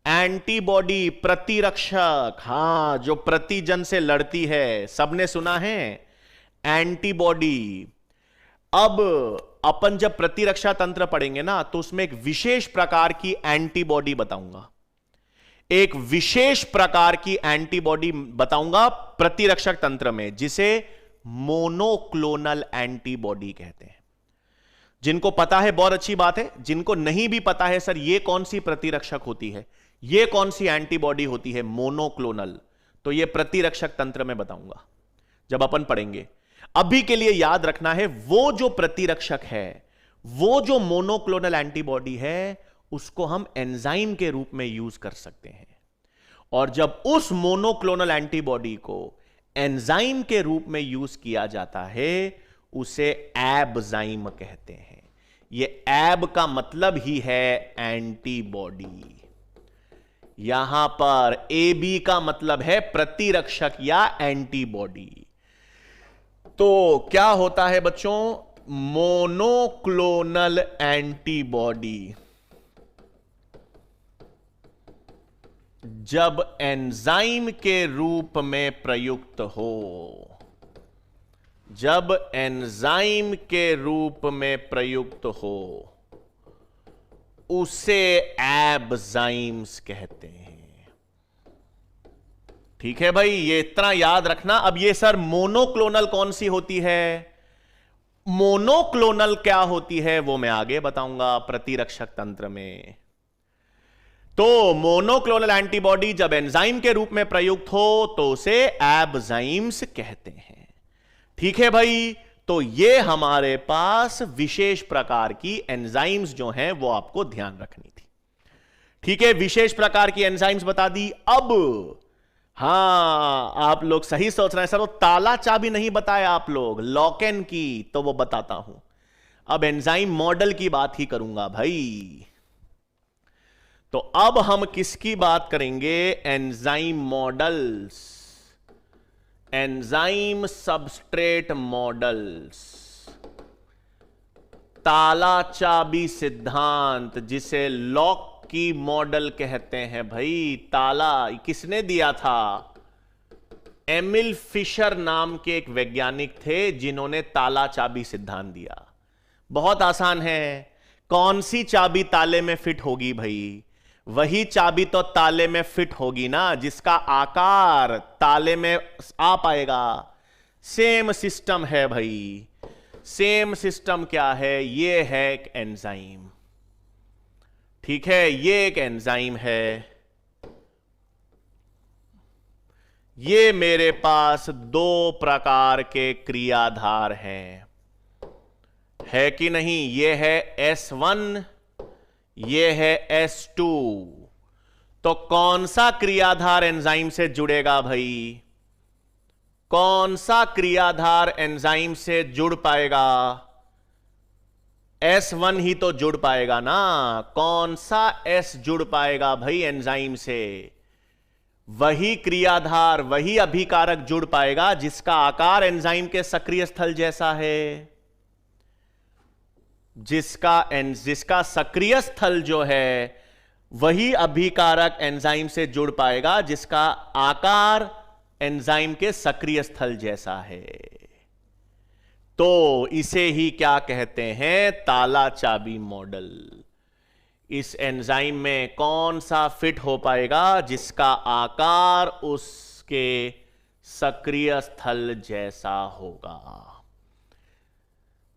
एंटीबॉडी, प्रतिरक्षक, हां, जो प्रतिजन से लड़ती है, सबने सुना है एंटीबॉडी। अब अपन जब प्रतिरक्षा तंत्र पढ़ेंगे ना तो उसमें एक विशेष प्रकार की एंटीबॉडी बताऊंगा, एक विशेष प्रकार की एंटीबॉडी बताऊंगा प्रतिरक्षक तंत्र में, जिसे मोनोक्लोनल एंटीबॉडी कहते हैं। जिनको पता है बहुत अच्छी बात है, जिनको नहीं भी पता है सर ये कौन सी प्रतिरक्षक होती है, ये कौन सी एंटीबॉडी होती है मोनोक्लोनल, तो ये प्रतिरक्षक तंत्र में बताऊंगा जब अपन पढ़ेंगे। अभी के लिए याद रखना है, वो जो प्रतिरक्षक है, वो जो मोनोक्लोनल एंटीबॉडी है, उसको हम एंजाइम के रूप में यूज कर सकते हैं। और जब उस मोनोक्लोनल एंटीबॉडी को एंजाइम के रूप में यूज किया जाता है उसे एबजाइम कहते हैं। ये एब का मतलब ही है एंटीबॉडी। यहां पर एबी का मतलब है प्रतिरक्षक या एंटीबॉडी। तो क्या होता है बच्चों? मोनोक्लोनल एंटीबॉडी जब एंजाइम के रूप में प्रयुक्त हो, जब एंजाइम के रूप में प्रयुक्त हो, उसे एबजाइम्स कहते हैं। ठीक है भाई, ये इतना याद रखना। अब ये सर मोनोक्लोनल कौन सी होती है? मोनोक्लोनल क्या होती है वो मैं आगे बताऊंगा प्रतिरक्षक तंत्र में। तो मोनोक्लोनल एंटीबॉडी जब एंजाइम के रूप में प्रयुक्त हो तो उसे एबजाइम्स कहते हैं। ठीक है भाई, तो ये हमारे पास विशेष प्रकार की एंजाइम्स जो हैं वो आपको ध्यान रखनी थी। ठीक है, विशेष प्रकार की एंजाइम्स बता दी। अब हां, आप लोग सही सोच रहे हैं सर, वो ताला चाबी नहीं बताया आप लोग, लॉक-इन की, तो वो बताता हूं। अब एंजाइम मॉडल की बात ही करूंगा भाई। तो अब हम किसकी बात करेंगे? Enzyme models, enzyme substrate models, ताला चाबी सिद्धांत, जिसे लॉक की मॉडल कहते हैं भाई। ताला किसने दिया था? एमिल फिशर नाम के एक वैज्ञानिक थे जिन्होंने ताला चाबी सिद्धांत दिया। बहुत आसान है, कौन सी चाबी ताले में फिट होगी भाई? वही चाबी तो ताले में फिट होगी ना जिसका आकार ताले में आ पाएगा। सेम सिस्टम है भाई। सेम सिस्टम क्या है? ये है एक एंजाइम। ठीक है, ये एक एंजाइम है। ये मेरे पास दो प्रकार के क्रियाधार हैं, है कि नहीं? ये है S1, ये है S2। तो कौन सा क्रियाधार एंजाइम से जुड़ेगा भाई? कौन सा क्रियाधार एंजाइम से जुड़ पाएगा? S1 ही तो जुड़ पाएगा ना। कौन सा S जुड़ पाएगा भाई एंजाइम से? वही क्रियाधार, वही अभिकारक जुड़ पाएगा जिसका आकार एंजाइम के सक्रिय स्थल जैसा है। जिसका सक्रिय स्थल जो है वही अभिकारक एंजाइम से जुड़ पाएगा जिसका आकार एंजाइम के सक्रिय स्थल जैसा है। तो इसे ही क्या कहते हैं? ताला चाबी मॉडल। इस एंजाइम में कौन सा फिट हो पाएगा? जिसका आकार उसके सक्रिय स्थल जैसा होगा।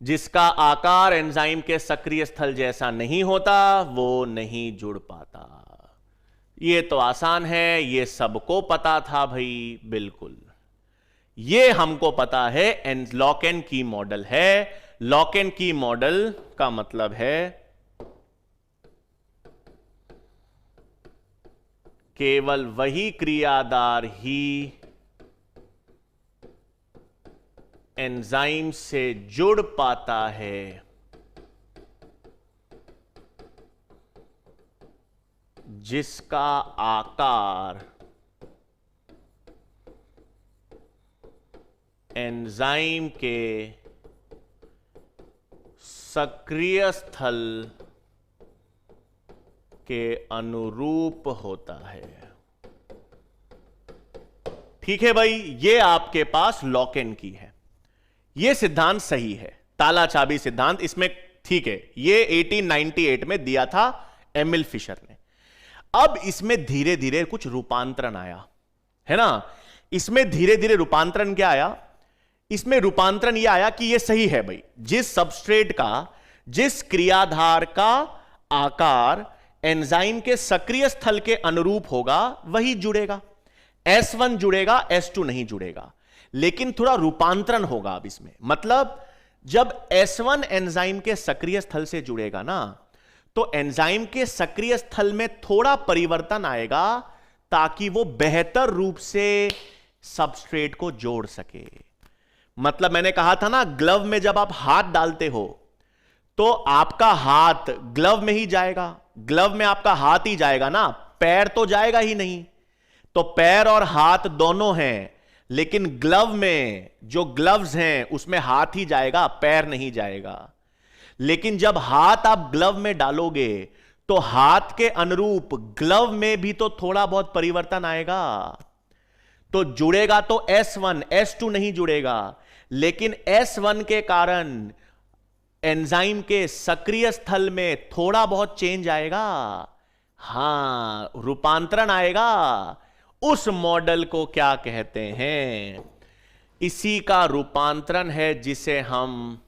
जिसका आकार एंजाइम के सक्रिय स्थल जैसा नहीं होता वो नहीं जुड़ पाता। ये तो आसान है, ये सबको पता था भाई। बिल्कुल, ये हमको पता है। लॉक एंड की मॉडल है। लॉक एंड की मॉडल का मतलब है केवल वही क्रियाधार ही एंजाइम से जुड़ पाता है जिसका आकार एंजाइम के सक्रिय स्थल के अनुरूप होता है। ठीक है भाई, ये आपके पास लॉक एंड की है। ये सिद्धांत सही है, ताला चाबी सिद्धांत। इसमें ठीक है, ये 1898 में दिया था एमिल फिशर ने। अब इसमें धीरे धीरे कुछ रूपांतरण आया, है ना। इसमें धीरे धीरे रूपांतरण क्या आया? इसमें रूपांतरण यह आया कि यह सही है भाई, जिस सबस्ट्रेट का, जिस क्रियाधार का आकार एंजाइम के सक्रिय स्थल के अनुरूप होगा वही जुड़ेगा। S1 जुड़ेगा, S2 नहीं जुड़ेगा। लेकिन थोड़ा रूपांतरण होगा अब इसमें। मतलब जब S1 एंजाइम के सक्रिय स्थल से जुड़ेगा ना, तो एंजाइम के सक्रिय स्थल में थोड़ा परिवर्तन आएगा ताकि वो बेहतर रूप से सबस्ट्रेट को जोड़ सके। मतलब मैंने कहा था ना, ग्लव में जब आप हाथ डालते हो तो आपका हाथ ग्लव में ही जाएगा, ग्लव में आपका हाथ ही जाएगा ना, पैर तो जाएगा ही नहीं। तो पैर और हाथ दोनों हैं, लेकिन ग्लव में जो ग्लव्स हैं उसमें हाथ ही जाएगा, पैर नहीं जाएगा। लेकिन जब हाथ आप ग्लव में डालोगे तो हाथ के अनुरूप ग्लव में भी तो थोड़ा बहुत परिवर्तन आएगा। तो जुड़ेगा तो S1, S2 नहीं जुड़ेगा। लेकिन S1 के कारण एंजाइम के सक्रिय स्थल में थोड़ा बहुत चेंज आएगा, हां, रूपांतरण आएगा। उस मॉडल को क्या कहते हैं? इसी का रूपांतरण है जिसे हम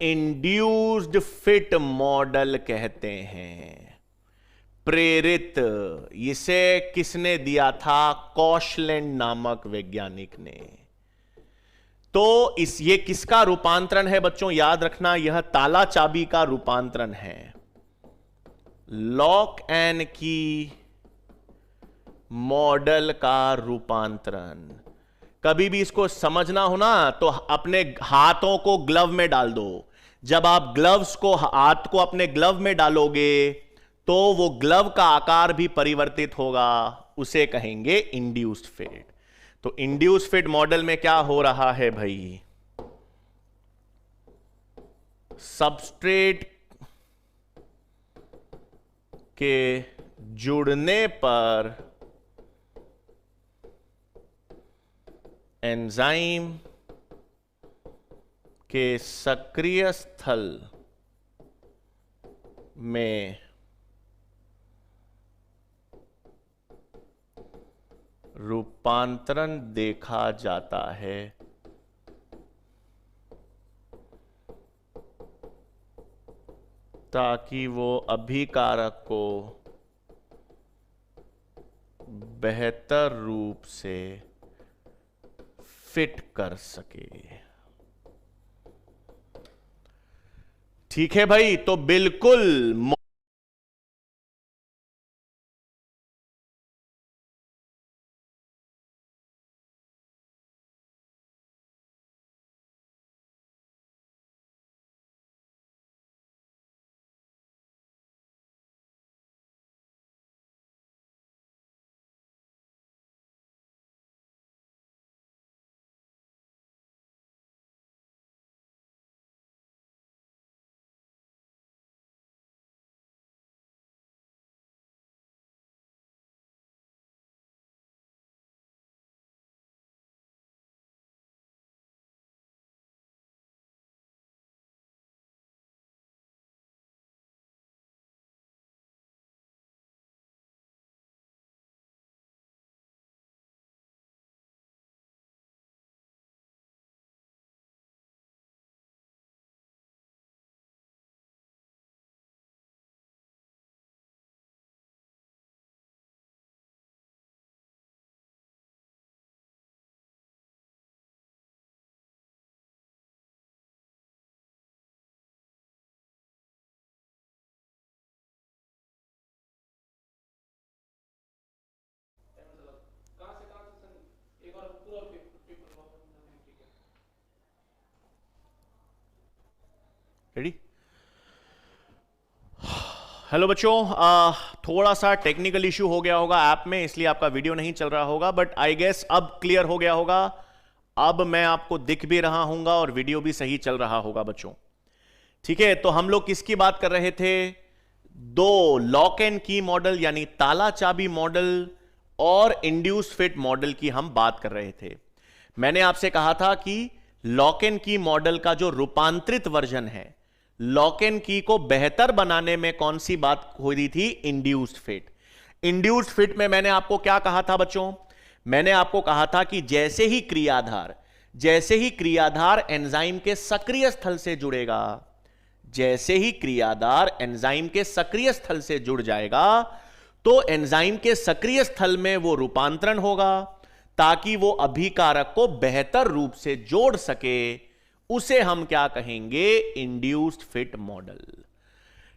इंड्यूस्ड फिट मॉडल कहते हैं। प्रेरित, इसे किसने दिया था? कॉशलैंड नामक वैज्ञानिक ने। तो ये किसका रूपांतरण है बच्चों? याद रखना, यह ताला चाबी का रूपांतरण है। लॉक एंड की मॉडल का रूपांतरण। कभी भी इसको समझना हो ना तो अपने हाथों को ग्लव में डाल दो। जब आप ग्लव्स को, हाथ को अपने ग्लव में डालोगे तो वो ग्लव का आकार भी परिवर्तित होगा, उसे कहेंगे इंड्यूस्ड फिट। तो इंड्यूस्ड फिट मॉडल में क्या हो रहा है भाई? सबस्ट्रेट के जुड़ने पर एंजाइम के सक्रिय स्थल में रूपांतरण देखा जाता है, ताकि वो अभिकारक को बेहतर रूप से फिट कर सके। ठीक है भाई, तो बिल्कुल रेडी। हेलो बच्चों, थोड़ा सा टेक्निकल इश्यू हो गया होगा ऐप में, इसलिए आपका वीडियो नहीं चल रहा होगा, बट आई गेस अब क्लियर हो गया होगा। अब मैं आपको दिख भी रहा हूंगा और वीडियो भी सही चल रहा होगा बच्चों। ठीक है, तो हम लोग किसकी बात कर रहे थे? दो लॉक एंड की मॉडल यानी ताला चाबी मॉडल और इंड्यूस फिट मॉडल की हम बात कर रहे थे। मैंने आपसे कहा था कि लॉक एंड की मॉडल का जो रूपांतरित वर्जन है, लॉक एंड की को बेहतर बनाने में कौन सी बात हो रही थी? Induced fit. इंड्यूस्ड फिट में मैंने आपको क्या कहा था बच्चों? मैंने आपको कहा था कि जैसे ही क्रियाधार एंजाइम के सक्रिय स्थल से जुड़ेगा, जैसे ही क्रियाधार एंजाइम के सक्रिय स्थल से जुड़ जाएगा, तो एंजाइम के सक्रिय स्थल में वो रूपांतरण होगा ताकि वो अभिकारक को बेहतर रूप से जोड़ सके। उसे हम क्या कहेंगे? Induced fit model.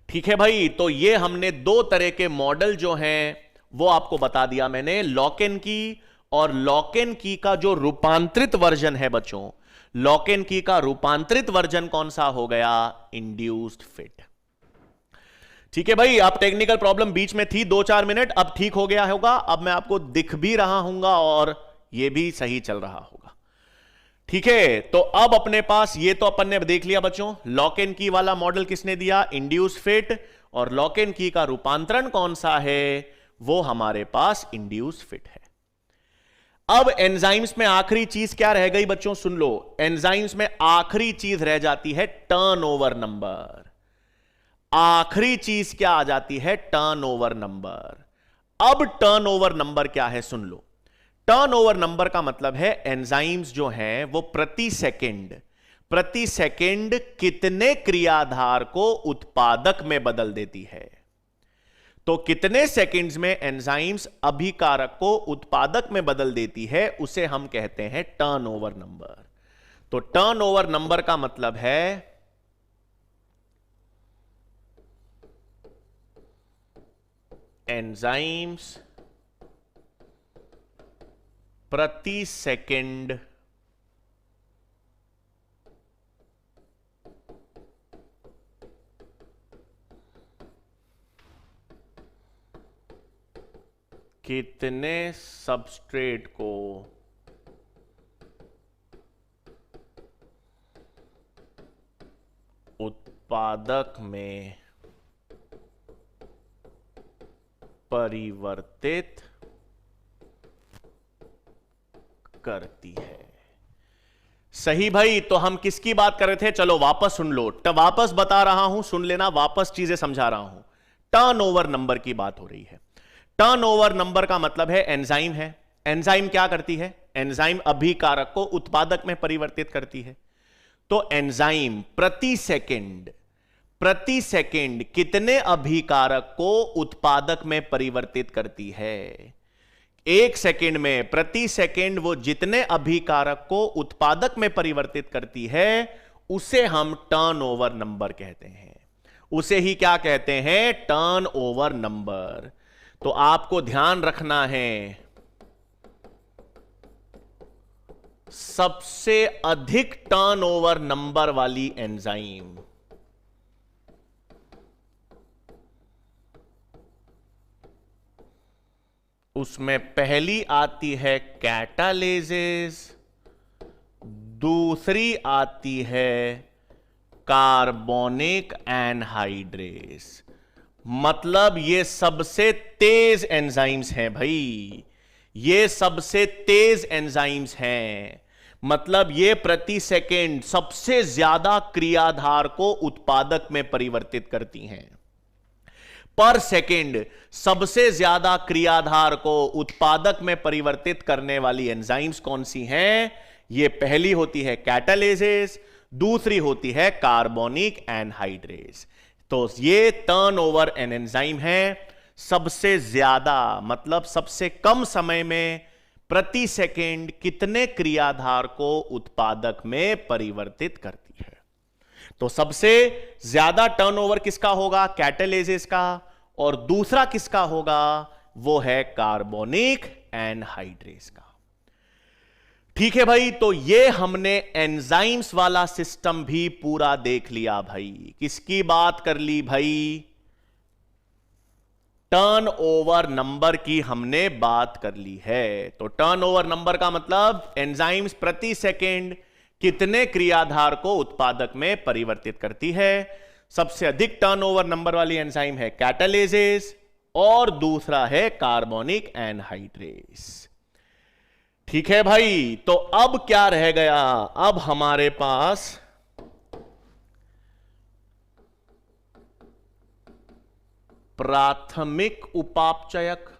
ठीक है भाई, तो ये हमने दो तरह के मॉडल जो हैं वो आपको बता दिया मैंने, लॉक एंड की और लॉक एंड की का जो रूपांतरित वर्जन है बच्चों, लॉक एंड की का रूपांतरित वर्जन कौन सा हो गया? Induced fit. ठीक है भाई, अब टेक्निकल प्रॉब्लम बीच में थी 2-4 मिनट, अब ठीक हो गया होगा। अब मैं आपको दिख भी रहा हूंगा और यह भी सही चल रहा होगा। ठीक है, तो अब अपने पास ये तो अपन ने देख लिया बच्चों, लॉक एंड की वाला मॉडल किसने दिया? Induce fit. और लॉक एंड की का रूपांतरण कौन सा है? वो हमारे पास इंड्यूस फिट है। अब एंजाइम्स में आखिरी चीज क्या रह गई बच्चों? सुन लो, एंजाइम्स में आखिरी चीज रह जाती है टर्नओवर नंबर। आखिरी चीज क्या आ जाती है? Turnover number. अब टर्नओवर नंबर क्या है? सुन लो, टर्नओवर नंबर का मतलब है एंजाइम्स जो हैं वो प्रति सेकंड कितने क्रियाधार को उत्पादक में बदल देती है। तो कितने सेकंड्स में एंजाइम्स अभिकारक को उत्पादक में बदल देती है, उसे हम कहते हैं टर्नओवर नंबर। तो टर्नओवर नंबर का मतलब है एंजाइम्स प्रति सेकंड कितने सबस्ट्रेट को उत्पादक में परिवर्तित करती है। सही भाई। तो हम किसकी बात कर रहे थे? चलो वापस सुन लो, वापस बता रहा हूं, सुन लेना, वापस चीजें समझा रहा हूं। टर्नओवर नंबर की बात हो रही है। टर्नओवर नंबर का मतलब है एंजाइम है। एंजाइम क्या करती है? एंजाइम अभिकारक को उत्पादक में परिवर्तित करती है। तो एंजाइम प्रति सेकंड कितने अभिकारक को उत्पादक में परिवर्तित करती है? 1 सेकंड में प्रति सेकंड वो जितने अभिकारक को उत्पादक में परिवर्तित करती है उसे हम टर्नओवर नंबर कहते हैं। उसे ही क्या कहते हैं? Turnover number. तो आपको ध्यान रखना है, सबसे अधिक टर्नओवर नंबर वाली एंजाइम उसमें पहली आती है कैटालेसिस, दूसरी आती है कार्बोनिक एनहाइड्रेस। मतलब ये सबसे तेज एंजाइम्स हैं भाई, ये सबसे तेज एंजाइम्स हैं। मतलब ये प्रति सेकेंड सबसे ज्यादा क्रियाधार को उत्पादक में परिवर्तित करती हैं। पर सेकेंड सबसे ज्यादा क्रियाधार को उत्पादक में परिवर्तित करने वाली एंजाइम्स कौन सी हैं? ये पहली होती है कैटालेसिस, दूसरी होती है कार्बोनिक एनहाइड्रेस। तो ये टर्नओवर एंजाइम है। सबसे ज्यादा मतलब सबसे कम समय में प्रति सेकेंड कितने क्रियाधार को उत्पादक में परिवर्तित करती है। तो सबसे ज्यादा टर्नओवर किसका होगा? कैटालेसिस का। और दूसरा किसका होगा? वो है कार्बोनिक एनहाइड्रेस का। ठीक है भाई। तो ये हमने एंजाइम्स वाला सिस्टम भी पूरा देख लिया भाई। किसकी बात कर ली भाई? टर्नओवर नंबर की हमने बात कर ली है। तो टर्नओवर नंबर का मतलब एंजाइम्स प्रति सेकेंड कितने क्रियाधार को उत्पादक में परिवर्तित करती है। सबसे अधिक टर्नओवर नंबर वाली एंजाइम है कैटालेसिस और दूसरा है कार्बोनिक एनहाइड्रेस। ठीक है भाई। तो अब क्या रह गया? अब हमारे पास प्राथमिक उपापचयक,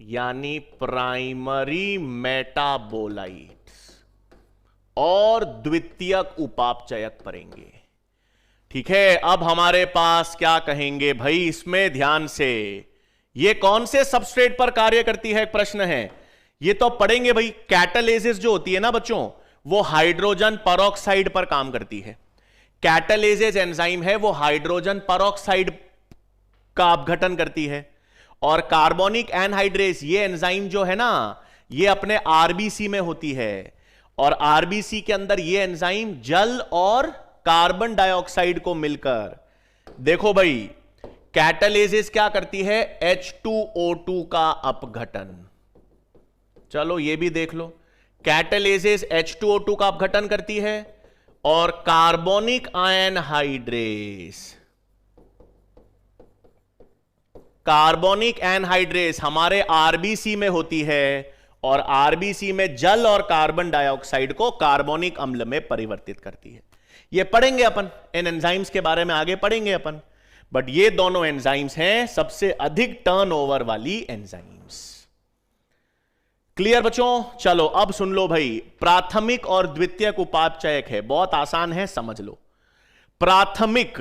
यानी प्राइमरी मेटाबोलाइट्स, और द्वितीयक उपापचयक पढ़ेंगे। ठीक है। अब हमारे पास क्या कहेंगे भाई? इसमें ध्यान से, ये कौन से सबस्ट्रेट पर कार्य करती है? प्रश्न है। ये तो पढ़ेंगे भाई। कैटालेसिस जो होती है ना बच्चों, वो हाइड्रोजन परऑक्साइड पर काम करती है। कैटालेसिस एंजाइम है, वो हाइड्रोजन परऑक्साइड का अपघटन करती है। और कार्बोनिक एनहाइड्रेस ये एंजाइम जो है ना, ये अपने आरबीसी में होती है। और आरबीसी के अंदर ये एंजाइम जल और कार्बन डाइऑक्साइड को मिलकर, देखो भाई, कैटालेसिस क्या करती है? H2O2 का अपघटन। चलो ये भी देख लो। कैटालेसिस H2O2 का अपघटन करती है और कार्बोनिक एनहाइड्रेस, कार्बोनिक एनहाइड्रेस हमारे आरबीसी में होती है और आरबीसी में जल और कार्बन डाइऑक्साइड को कार्बोनिक अम्ल में परिवर्तित करती है। ये पढ़ेंगे अपन, इन एंजाइम्स के बारे में आगे पढ़ेंगे अपन। बट ये दोनों एंजाइम्स हैं सबसे अधिक टर्नओवर वाली एंजाइम्स। क्लियर बच्चों? चलो अब सुन लो भाई। प्राथमिक और द्वितीयक उपापचयक है, बहुत आसान है, समझ लो। प्राथमिक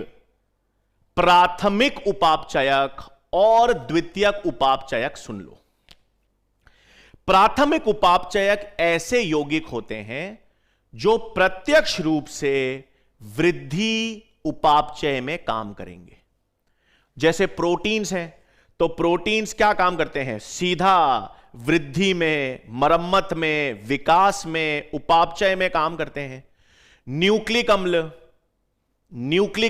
उपापचयक और द्वितीयक उपापचयक सुन लो। प्राथमिक उपापचयक ऐसे यौगिक होते हैं जो प्रत्यक्ष रूप से वृद्धि उपापचय में काम करेंगे। जैसे प्रोटीन्स हैं, तो प्रोटीन्स क्या काम करते हैं? सीधा वृद्धि में, मरम्मत में, विकास में, उपापचय में काम करते हैं। न्यूक्लिक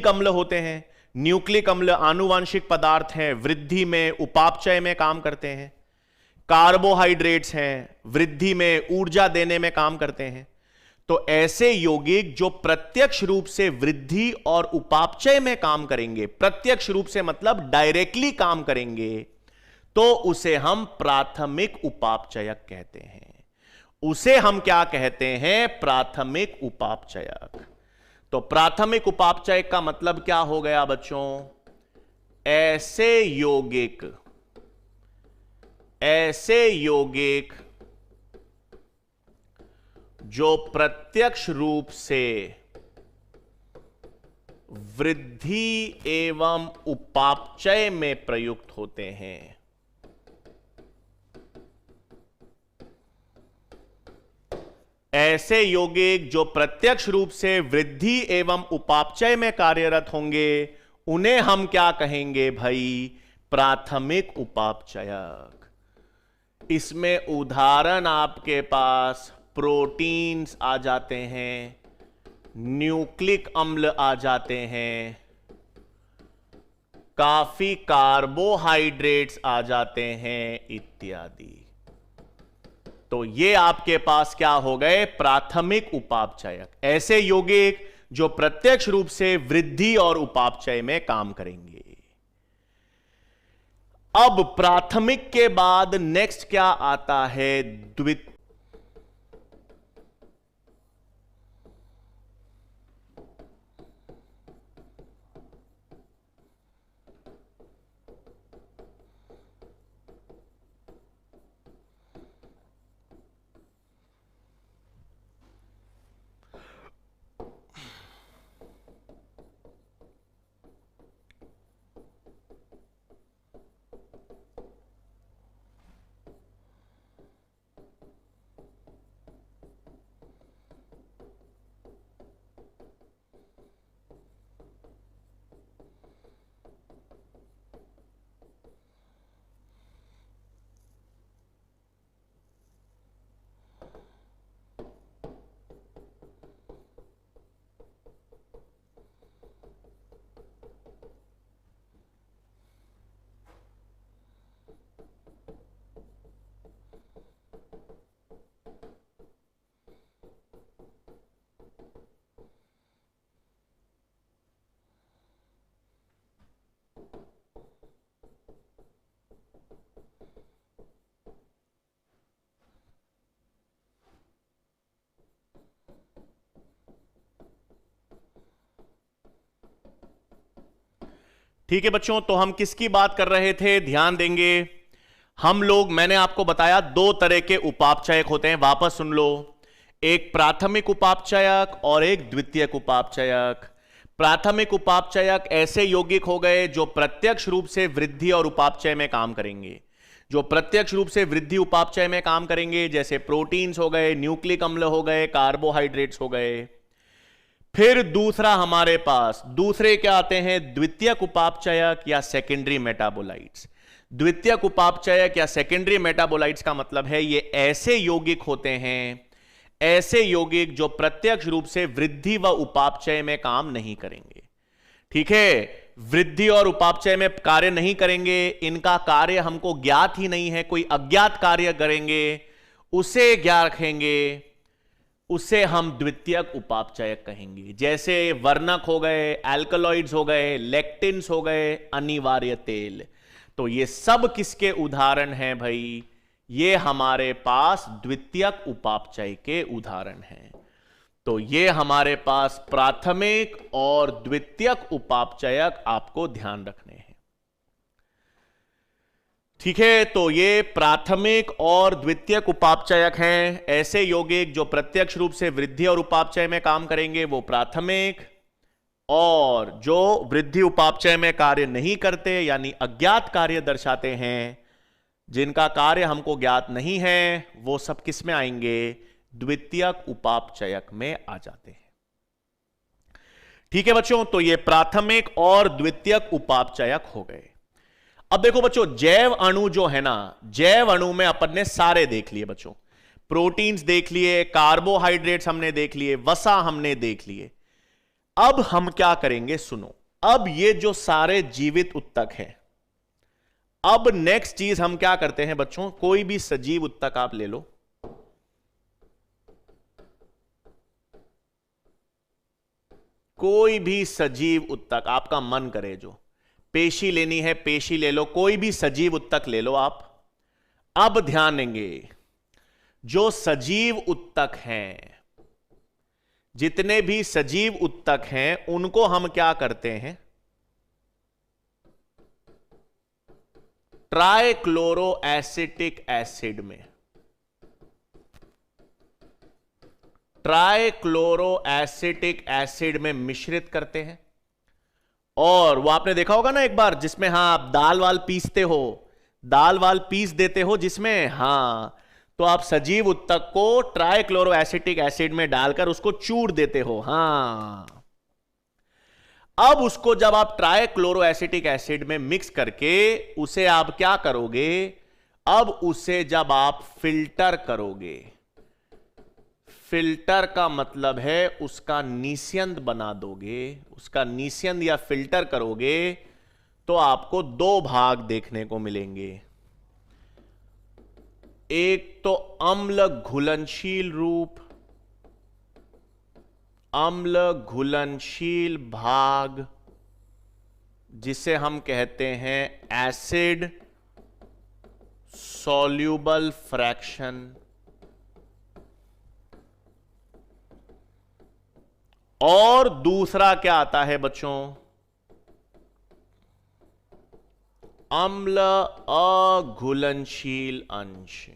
अम्ल होते हैं। न्यूक्लिक अम्ल आनुवांशिक पदार्थ हैं, वृद्धि में, उपापचय में काम करते हैं। कार्बोहाइड्रेट्स हैं, वृद्धि में, ऊर्जा देने में काम करते हैं। तो ऐसे यौगिक जो प्रत्यक्ष रूप से वृद्धि और उपापचय में काम करेंगे, प्रत्यक्ष रूप से मतलब डायरेक्टली काम करेंगे, तो उसे हम प्राथमिक उपापचयक कहते हैं। उसे हम क्या कहते हैं? प्राथमिक उपापचयक। तो प्राथमिक उपापचयक का मतलब क्या हो गया बच्चों? ऐसे यौगिक जो प्रत्यक्ष रूप से वृद्धि एवं उपापचय में प्रयुक्त होते हैं। ऐसे यौगिक जो प्रत्यक्ष रूप से वृद्धि एवं उपापचय में कार्यरत होंगे, उन्हें हम क्या कहेंगे भाई? प्राथमिक उपापचयक। इसमें उदाहरण आपके पास प्रोटीन्स आ जाते हैं, न्यूक्लिक अम्ल आ जाते हैं, काफी कार्बोहाइड्रेट्स आ जाते हैं इत्यादि। तो ये आपके पास क्या हो गए? प्राथमिक उपापचयक। ऐसे यौगिक जो प्रत्यक्ष रूप से वृद्धि और उपापचय में काम करेंगे। अब प्राथमिक के बाद नेक्स्ट क्या आता है? द्वितीय। ठीक है बच्चों, तो हम किसकी बात कर रहे थे? ध्यान देंगे हम लोग। मैंने आपको बताया दो तरह के उपापचयक होते हैं, वापस सुन लो। एक प्राथमिक उपापचयक और एक द्वितीयक उपापचयक। प्राथमिक उपापचयक ऐसे यौगिक हो गए जो प्रत्यक्ष रूप से वृद्धि और उपापचय में काम करेंगे। जो प्रत्यक्ष रूप से वृद्धि उपापचय में काम करेंगे, जैसे प्रोटीन्स हो गए, न्यूक्लिक अम्ल हो गए, कार्बोहाइड्रेट्स हो गए। फिर दूसरा हमारे पास दूसरे क्या आते हैं? द्वितीयक उपापचयक या सेकेंडरी मेटाबोलाइट्स। द्वितीयक उपापचयक या सेकेंडरी मेटाबोलाइट्स का मतलब है ये ऐसे यौगिक होते हैं, ऐसे यौगिक जो प्रत्यक्ष रूप से वृद्धि व उपापचय में काम नहीं करेंगे। ठीक है, वृद्धि और उपापचय में कार्य नहीं करेंगे, इनका कार्य हमको ज्ञात ही नहीं है, कोई अज्ञात कार्य करेंगे, उसे ज्ञात रखेंगे, उसे हम द्वितीयक उपापचयक कहेंगे। जैसे वर्णक हो गए, एल्कलॉइड्स हो गए, लेक्टिन्स हो गए, अनिवार्य तेल। तो ये सब किसके उदाहरण हैं भाई? ये हमारे पास द्वितीयक उपापचय के उदाहरण हैं। तो ये हमारे पास प्राथमिक और द्वितीयक उपापचयक आपको ध्यान रखने हैं। ठीक है, तो ये प्राथमिक और द्वितीयक उपापचयक हैं। ऐसे यौगिक जो प्रत्यक्ष रूप से वृद्धि और उपापचय में काम करेंगे वो प्राथमिक, और जो वृद्धि उपापचय में कार्य नहीं करते यानी अज्ञात कार्य दर्शाते हैं, जिनका कार्य हमको ज्ञात नहीं है, वो सब किस में आएंगे? द्वितीयक उपापचयक में आ जाते हैं। ठीक है बच्चों, तो ये प्राथमिक और द्वितीयक उपापचयक हो गए। अब देखो बच्चों, जैव अणु जो है ना, जैव अणु में अपन ने सारे देख लिए बच्चों। प्रोटीन्स देख लिए, कार्बोहाइड्रेट्स हमने देख लिए, वसा हमने देख लिए। अब हम क्या करेंगे? सुनो, अब ये जो सारे जीवित उत्तक हैं, अब नेक्स्ट चीज हम क्या करते हैं बच्चों? कोई भी सजीव उत्तक आप ले लो, कोई भी सजीव उत्तक आपका मन करे, जो पेशी लेनी है पेशी ले लो, कोई भी सजीव उत्तक ले लो आप। अब ध्यान देंगे, जो सजीव उत्तक हैं, जितने भी सजीव उत्तक हैं, उनको हम क्या करते हैं, ट्राइक्लोरो एसिटिक एसिड में, ट्राइक्लोरो एसिटिक एसिड में मिश्रित करते हैं। और वो आपने देखा होगा ना एक बार, जिसमें हां आप दाल वाल पीसते हो, दाल वाल पीस देते हो जिसमें, हां, तो आप सजीव उत्तक को ट्राइक्लोरो एसिटिक एसिड में डालकर उसको चूर देते हो। हां, अब उसको जब आप ट्राइक्लोरो एसिटिक एसिड में मिक्स करके उसे आप क्या करोगे, अब उसे जब आप फिल्टर करोगे, फिल्टर का मतलब है उसका निस्यंद बना दोगे, उसका निस्यंद या फिल्टर करोगे, तो आपको दो भाग देखने को मिलेंगे। एक तो अम्ल घुलनशील रूप, अम्ल घुलनशील भाग, जिसे हम कहते हैं एसिड सॉल्यूबल फ्रैक्शन, और दूसरा क्या आता है बच्चों, अम्ल अघुलनशील अंश,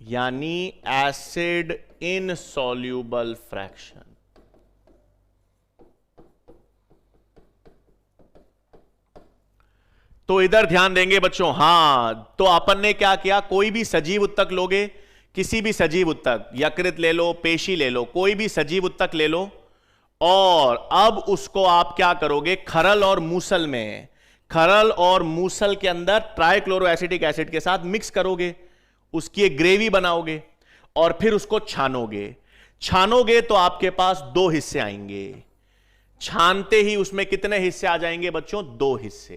यानी एसिड इनसॉल्यूबल फ्रैक्शन। तो इधर ध्यान देंगे बच्चों। हां, तो अपन ने क्या किया, कोई भी सजीव उत्तक लोगे, किसी भी सजीव उत्तक, यकृत ले लो, पेशी ले लो, कोई भी सजीव उत्तक ले लो, और अब उसको आप क्या करोगे, खरल और मूसल में, खरल और मूसल के अंदर ट्राइक्लोरो एसिटिक एसिड के साथ मिक्स करोगे, उसकी एक ग्रेवी बनाओगे, और फिर उसको छानोगे। छानोगे तो आपके पास दो हिस्से आएंगे। छानते ही उसमें कितने हिस्से आ जाएंगे बच्चों, दो हिस्से।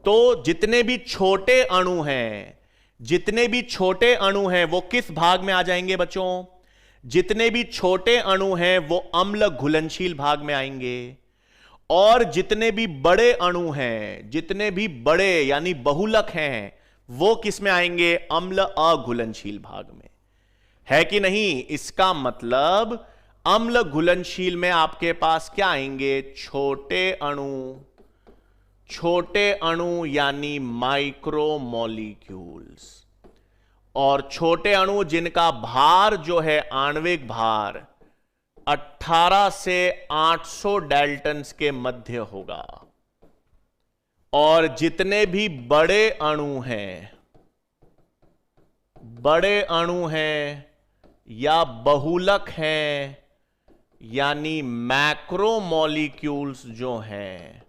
तो जितने भी छोटे अणु हैं, जितने भी छोटे अणु हैं वो किस भाग में आ जाएंगे बच्चों, जितने भी छोटे अणु हैं वो अम्ल घुलनशील भाग में आएंगे, और जितने भी बड़े अणु हैं, जितने भी बड़े यानी बहुलक हैं, वो किस में आएंगे, अम्ल अघुलनशील भाग में। है कि नहीं? इसका मतलब अम्ल घुलनशील में आपके पास क्या आएंगे, छोटे अणु, छोटे अणु यानी माइक्रोमोलिक्यूल्स, और छोटे अणु जिनका भार जो है, आणविक भार 18 से 800 डाल्टन्स के मध्य होगा। और जितने भी बड़े अणु हैं, बड़े अणु हैं या बहुलक हैं, यानी मैक्रोमोलिक्यूल्स जो हैं,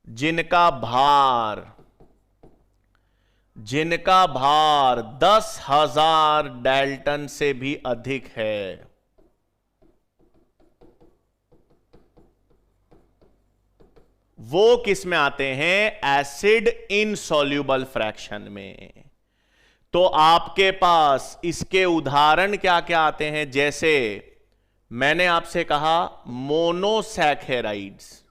जिनका भार 10,000 डाल्टन से भी अधिक है, वो किस में आते हैं, एसिड इनसॉल्यूबल फ्रैक्शन में। तो आपके पास इसके उदाहरण क्या क्या आते हैं, जैसे मैंने आपसे कहा मोनोसैकेराइड्स,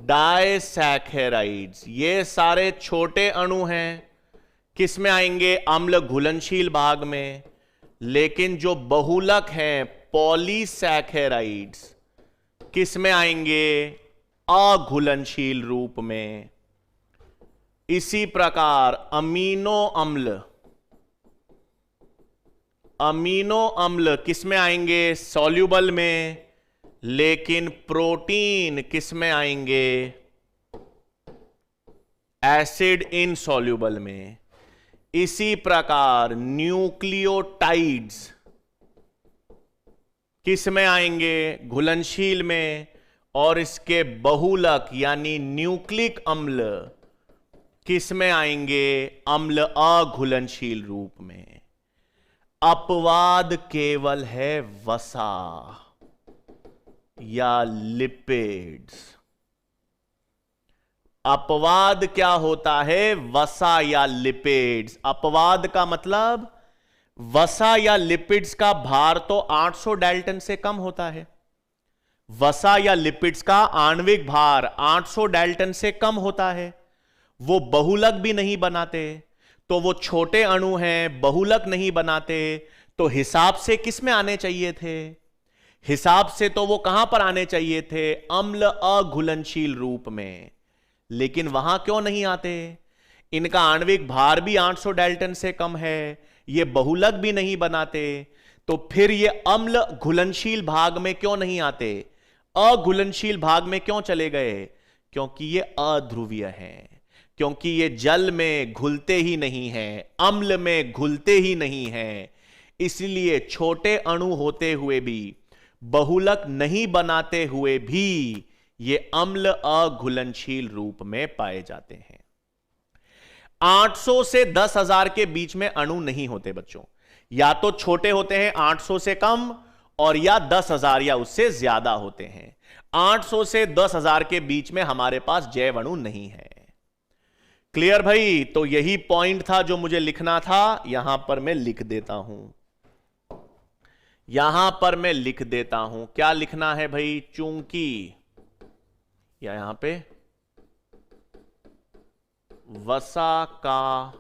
डायसैकेराइड्स, ये सारे छोटे अणु हैं, किस में आएंगे, अम्ल घुलनशील भाग में। लेकिन जो बहुलक हैं, पॉलीसैकेराइड्स, किस में आएंगे, अघुलनशील रूप में। इसी प्रकार अमीनो अम्ल किस में आएंगे, सॉल्यूबल में। लेकिन प्रोटीन किस में आएंगे, एसिड इनसॉल्यूबल में। इसी प्रकार न्यूक्लियोटाइड्स किस में आएंगे, घुलनशील में। और इसके बहुलक यानी न्यूक्लिक अम्ल किस में आएंगे, अम्ल अघुलनशील रूप में। अपवाद केवल है वसा या लिपिड्स। अपवाद क्या होता है? वसा या लिपिड्स। अपवाद का मतलब वसा या लिपिड्स का भार तो 800 डाल्टन से कम होता है। वसा या लिपिड्स का आणविक भार 800 डाल्टन से कम होता है। वो बहुलक भी नहीं बनाते, तो वो छोटे अणु हैं, बहुलक नहीं बनाते, तो हिसाब से किस में आने चाहिए थे? हिसाब से तो वो कहां पर आने चाहिए थे? अम्ल अघुलनशील रूप में। लेकिन वहां क्यों नहीं आते? इनका आणविक भार भी 800 डाल्टन से कम है, ये बहुलक भी नहीं बनाते, तो फिर ये अम्ल घुलनशील भाग में क्यों नहीं आते? अघुलनशील भाग में क्यों चले गए? क्योंकि ये अध्रुवीय हैं, क्योंकि ये जल में घुलते ही नहीं हैं, अम्ल में घुलते ही नहीं हैं। इसलिए छोटे अणु होते हुए भी, बहुलक नहीं बनाते हुए भी, ये अम्ल अघुलनशील रूप में पाए जाते हैं। 800 से 10,000 के बीच में अणु नहीं होते बच्चों, या तो छोटे होते हैं 800 से कम, और या 10,000 या उससे ज्यादा होते हैं। 800 से 10,000 के बीच में हमारे पास जैव अणु नहीं है। क्लियर भाई? तो यही पॉइंट था जो मुझे लिखना था, यहां पर मैं लिख देता हूं। यहां पर मैं लिख देता हूं, क्या लिखना है भाई? चूंकि, या यहां पे वसा का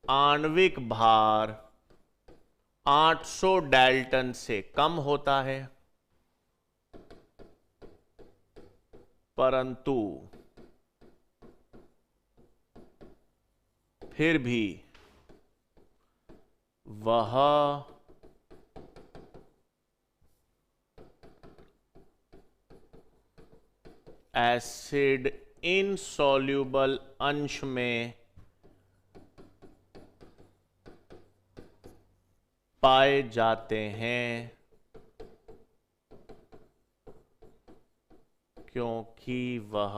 आणविक भार 800 डाल्टन से कम होता है, परंतु फिर भी वह एसिड इनसॉल्युबल अंश में पाए जाते हैं, क्योंकि वह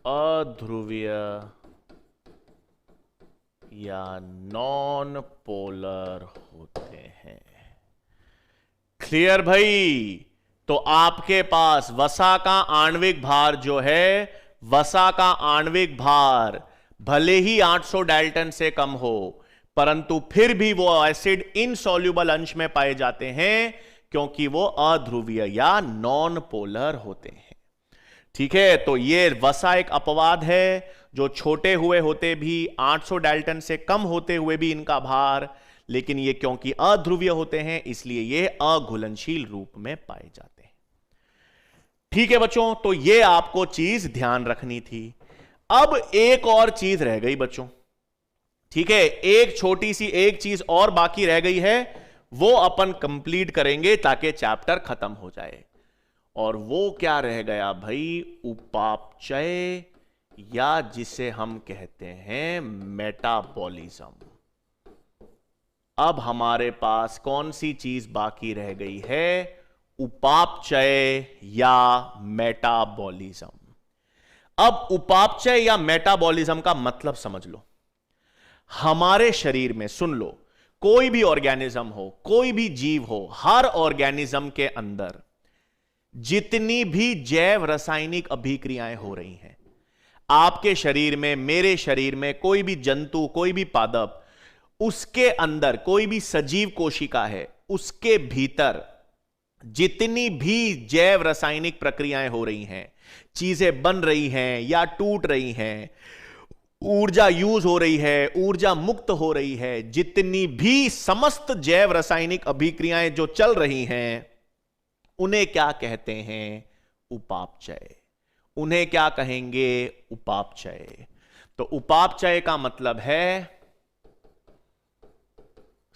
अध्रुवीय या नॉन पोलर होते हैं। क्लियर भाई? तो आपके पास वसा का आणविक भार जो है, वसा का आणविक भार भले ही 800 डाल्टन से कम हो, परंतु फिर भी वो एसिड इनसॉल्युबल अंश में पाए जाते हैं, क्योंकि वो अध्रुवीय या नॉन पोलर होते हैं। ठीक है? तो ये वसा एक अपवाद है, जो छोटे हुए होते भी, 800 डाल्टन से कम होते हुए भी इनका भार, लेकिन ये क्योंकि अध्रुवीय होते हैं इसलिए ये अघुलनशील रूप में पाए जाते हैं। ठीक है बच्चों? तो ये आपको चीज ध्यान रखनी थी। अब एक और चीज रह गई बच्चों। ठीक है? एक छोटी सी एक चीज और बाकी रह गई है, वो अपन कंप्लीट करेंगे ताकि चैप्टर खत्म हो जाए। और वो क्या रह गया भाई? उपापचय, या जिसे हम कहते हैं मेटाबॉलिज्म। अब हमारे पास कौन सी चीज बाकी रह गई है? उपापचय या मेटाबॉलिज्म। अब उपापचय या मेटाबॉलिज्म का मतलब समझ लो। हमारे शरीर में, सुन लो, कोई भी ऑर्गेनिज्म हो, कोई भी जीव हो, हर ऑर्गेनिज्म के अंदर जितनी भी जैव रासायनिक अभिक्रियाएं हो रही हैं, आपके शरीर में, मेरे शरीर में, कोई भी जंतु, कोई भी पादप, उसके अंदर कोई भी सजीव कोशिका है, उसके भीतर जितनी भी जैव रासायनिक प्रक्रियाएं हो रही हैं, चीजें बन रही हैं या टूट रही हैं, ऊर्जा यूज हो रही है, ऊर्जा मुक्त हो रही है, जितनी भी समस्त जैव रासायनिक अभिक्रियाएं जो चल रही हैं, उन्हें क्या कहते हैं? उपापचय। उन्हें क्या कहेंगे? उपापचय। तो उपापचय का मतलब है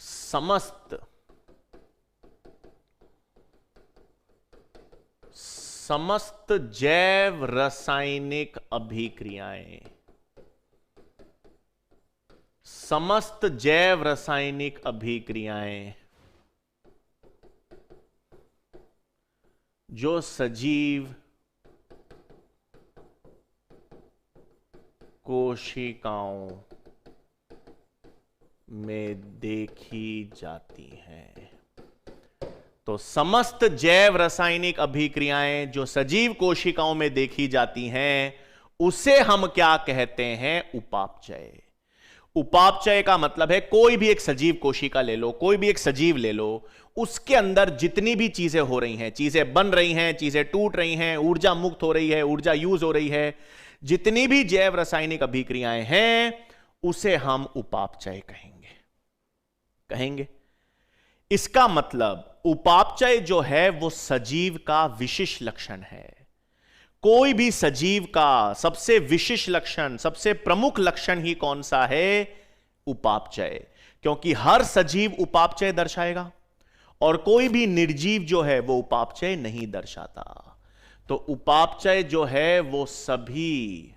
समस्त जैव रासायनिक अभिक्रियाएं, समस्त जैव रासायनिक अभिक्रियाएं जो सजीव कोशिकाओं में देखी जाती हैं। तो समस्त जैव रासायनिक अभिक्रियाएं जो सजीव कोशिकाओं में देखी जाती हैं उसे हम क्या कहते हैं? उपापचय। उपापचय का मतलब है कोई भी एक सजीव कोशिका ले लो, कोई भी एक सजीव ले लो, उसके अंदर जितनी भी चीजें हो रही हैं, चीजें बन रही हैं, चीजें टूट रही हैं, ऊर्जा मुक्त हो रही है, ऊर्जा यूज हो रही है, जितनी भी जैव रासायनिक अभिक्रियाएं हैं उसे हम उपापचय कहेंगे। इसका मतलब उपापचय जो है वो सजीव का विशिष्ट लक्षण है। कोई भी सजीव का सबसे विशिष्ट लक्षण, सबसे प्रमुख लक्षण ही कौन सा है? उपापचय। क्योंकि हर सजीव उपापचय दर्शाएगा और कोई भी निर्जीव जो है वो उपापचय नहीं दर्शाता। तो उपापचय जो है वो सभी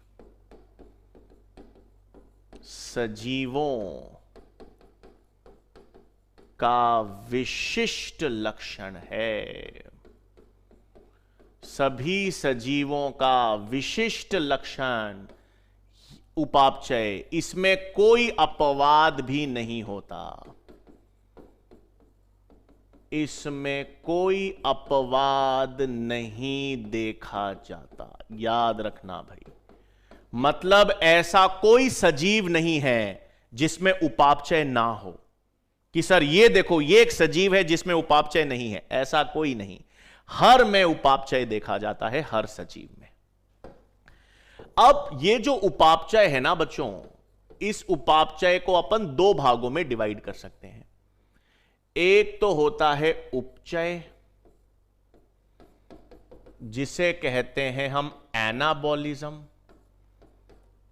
सजीवों का विशिष्ट लक्षण है। सभी सजीवों का विशिष्ट लक्षण उपापचय, इसमें कोई अपवाद भी नहीं होता, इसमें कोई अपवाद नहीं देखा जाता। याद रखना भाई, मतलब ऐसा कोई सजीव नहीं है जिसमें उपापचय ना हो कि सर ये देखो ये एक सजीव है जिसमें उपापचय नहीं है, ऐसा कोई नहीं। हर में उपापचय देखा जाता है, हर सजीव में। अब ये जो उपापचय है ना बच्चों, इस उपापचय को अपन दो भागों में डिवाइड कर सकते हैं। एक तो होता है उपचय, जिसे कहते हैं हम एनाबॉलिज्म,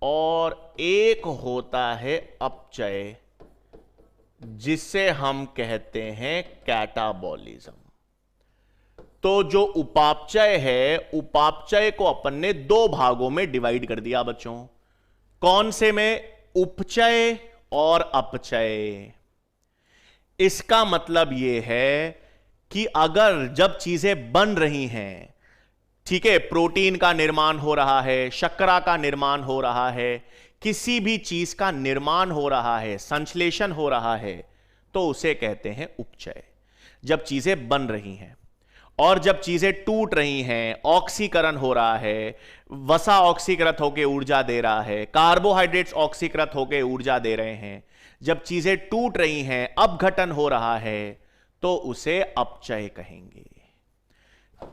और एक होता है अपचय, जिसे हम कहते हैं कैटाबॉलिज्म। तो जो उपापचय है, उपापचय को अपन ने दो भागों में डिवाइड कर दिया बच्चों। कौन से में? उपचय और अपचय। इसका मतलब यह है कि अगर जब चीजें बन रही हैं, ठीक है, प्रोटीन का निर्माण हो रहा है, शर्करा का निर्माण हो रहा है, किसी भी चीज का निर्माण हो रहा है, संश्लेषण हो रहा है, तो उसे कहते हैं उपचय। जब चीजें बन रही हैं और जब चीजें टूट रही हैं, ऑक्सीकरण हो रहा है, वसा ऑक्सीकृत होकर ऊर्जा दे रहा है, कार्बोहाइड्रेट्स ऑक्सीकृत होकर ऊर्जा दे रहे हैं, जब चीजें टूट रही हैं, अपघटन हो रहा है, तो उसे अपचय कहेंगे।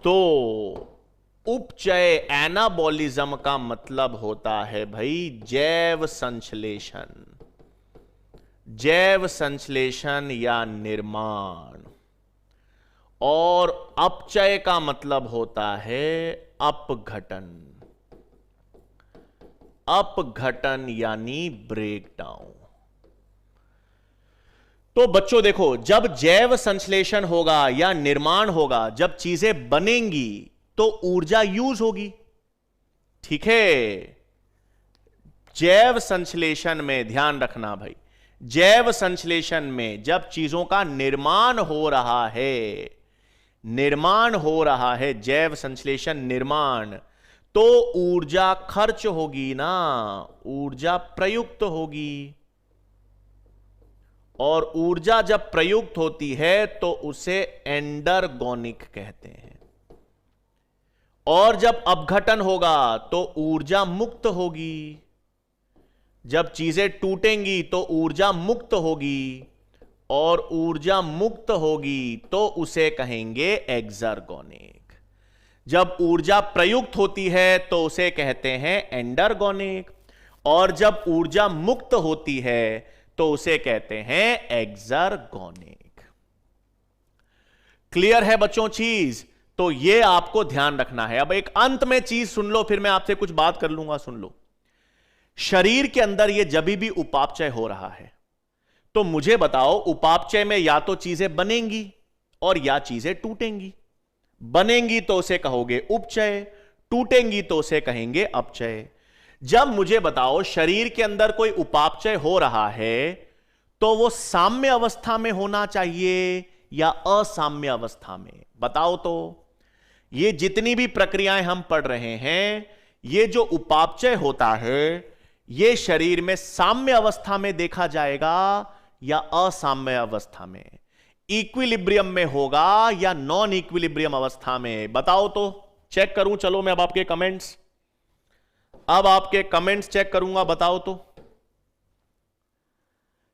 तो उपचय, एनाबॉलिज्म का मतलब होता है भाई जैव संश्लेषण, जैव संश्लेषण या निर्माण। और अपचय का मतलब होता है अपघटन, अपघटन यानी ब्रेकडाउन। तो बच्चों देखो, जब जैव संश्लेषण होगा या निर्माण होगा, जब चीजें बनेंगी तो ऊर्जा यूज होगी, ठीक है। जैव संश्लेषण में ध्यान रखना भाई, जैव संश्लेषण में जब चीजों का निर्माण हो रहा है, निर्माण हो रहा है, जैव संश्लेषण निर्माण, तो ऊर्जा खर्च होगी ना, ऊर्जा प्रयुक्त होगी। और ऊर्जा जब प्रयुक्त होती है तो उसे एंडरगोनिक कहते हैं। और जब अपघटन होगा तो ऊर्जा मुक्त होगी। जब चीजें टूटेंगी तो ऊर्जा मुक्त होगी, और ऊर्जा मुक्त होगी तो उसे कहेंगे एक्सर्गोनिक। जब ऊर्जा प्रयुक्त होती है तो उसे कहते हैं एंडरगोनिक, और जब ऊर्जा मुक्त होती है तो उसे कहते हैं एक्सर्गोनिक। क्लियर है बच्चों चीज? तो यह आपको ध्यान रखना है। अब एक अंत में चीज सुन लो, फिर मैं आपसे कुछ बात कर लूंगा। सुन लो, शरीर के अंदर यह जब भी उपापचय हो रहा है, तो मुझे बताओ, उपापचय में या तो चीजें बनेंगी और या चीजें टूटेंगी। बनेंगी तो उसे कहोगे उपचय, टूटेंगी तो उसे कहेंगे अपचय। जब मुझे बताओ शरीर के अंदर कोई उपापचय हो रहा है, तो वो साम्य अवस्था में होना चाहिए या असाम्य अवस्था में? बताओ तो। ये जितनी भी प्रक्रियाएं हम पढ़ रहे हैं, ये जो उपापचय होता है, ये शरीर में साम्य अवस्था में देखा जाएगा या असाम्य अवस्था में? इक्विलिब्रियम में होगा या नॉन इक्विलिब्रियम अवस्था में? बताओ तो, चेक करूं। चलो मैं अब आपके कमेंट्स चेक करूंगा। बताओ तो,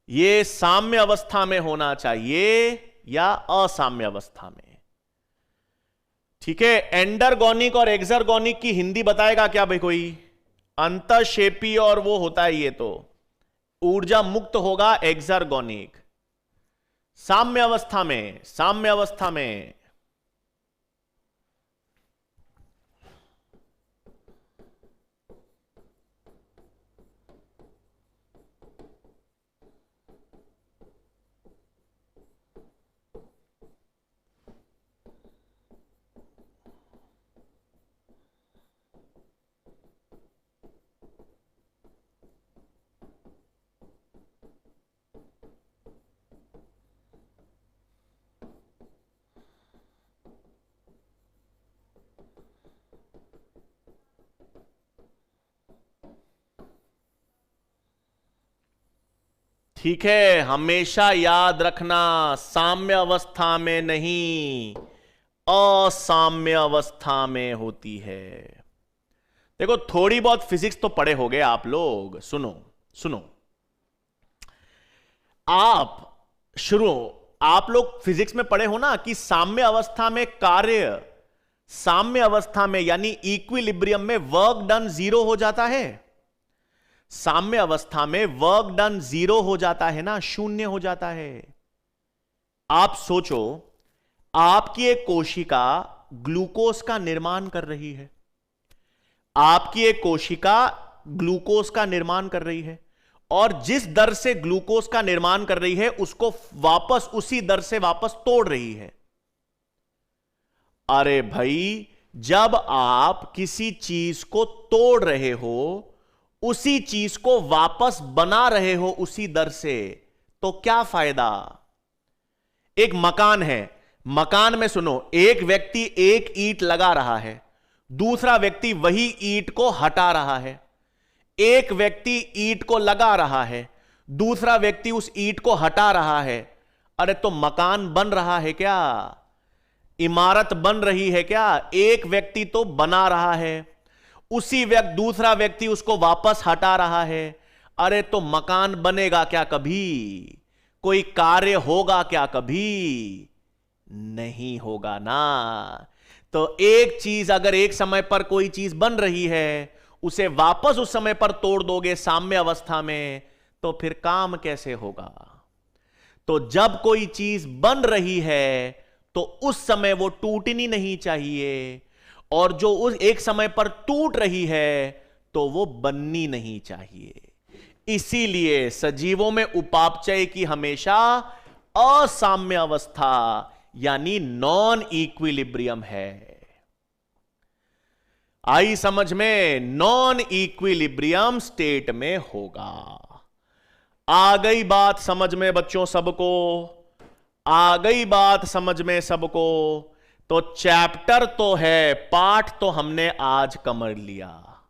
ये साम्य अवस्था में होना चाहिए या असाम्य अवस्था में? ठीक है, एंडरगोनिक और एक्सरगोनिक की हिंदी बताएगा क्या भाई कोई? अंतःक्षेपी और वो होता है, ये तो ऊर्जा मुक्त होगा एक्सरगोनिक। साम्य अवस्था में ठीक है, हमेशा याद रखना, साम्य अवस्था में नहीं, असाम्य अवस्था में होती है। देखो, थोड़ी बहुत फिजिक्स तो पढ़े होगे आप लोग। सुनो सुनो, आप लोग फिजिक्स में पढ़े हो ना कि साम्य अवस्था में कार्य, साम्य अवस्था में यानी इक्विलिब्रियम में वर्क डन जीरो हो जाता है। साम्य अवस्था में वर्क डन जीरो हो जाता है ना, शून्य हो जाता है। आप सोचो, आपकी एक कोशिका ग्लूकोज का निर्माण कर रही है, आपकी एक कोशिका ग्लूकोज का निर्माण कर रही है, और जिस दर से ग्लूकोज का निर्माण कर रही है उसको वापस उसी दर से वापस तोड़ रही है। अरे भाई, जब आप किसी चीज को तोड़ रहे हो, उसी चीज को वापस बना रहे हो उसी दर से, तो क्या फायदा? एक मकान है, मकान में सुनो, एक व्यक्ति एक ईंट लगा रहा है, दूसरा व्यक्ति वही ईंट को हटा रहा है। एक व्यक्ति ईंट को लगा रहा है, दूसरा व्यक्ति उस ईंट को हटा रहा है। अरे तो मकान बन रहा है क्या? इमारत बन रही है क्या? एक व्यक्ति तो बना रहा है, उसी दूसरा व्यक्ति उसको वापस हटा रहा है। अरे तो मकान बनेगा क्या कभी? कोई कार्य होगा क्या कभी? नहीं होगा ना। तो एक चीज, अगर एक समय पर कोई चीज बन रही है, उसे वापस उस समय पर तोड़ दोगे साम्य अवस्था में, तो फिर काम कैसे होगा? तो जब कोई चीज बन रही है तो उस समय वो टूटनी नहीं चाहिए, और जो उस एक समय पर टूट रही है तो वो बननी नहीं चाहिए। इसीलिए सजीवों में उपापचय की हमेशा असाम्य अवस्था यानी नॉन इक्विलिब्रियम है। आई समझ में? नॉन इक्विलिब्रियम स्टेट में होगा। आ गई बात समझ में बच्चों सबको? आ गई बात समझ में सबको? तो चैप्टर तो है, पाठ तो हमने आज कवर लिया।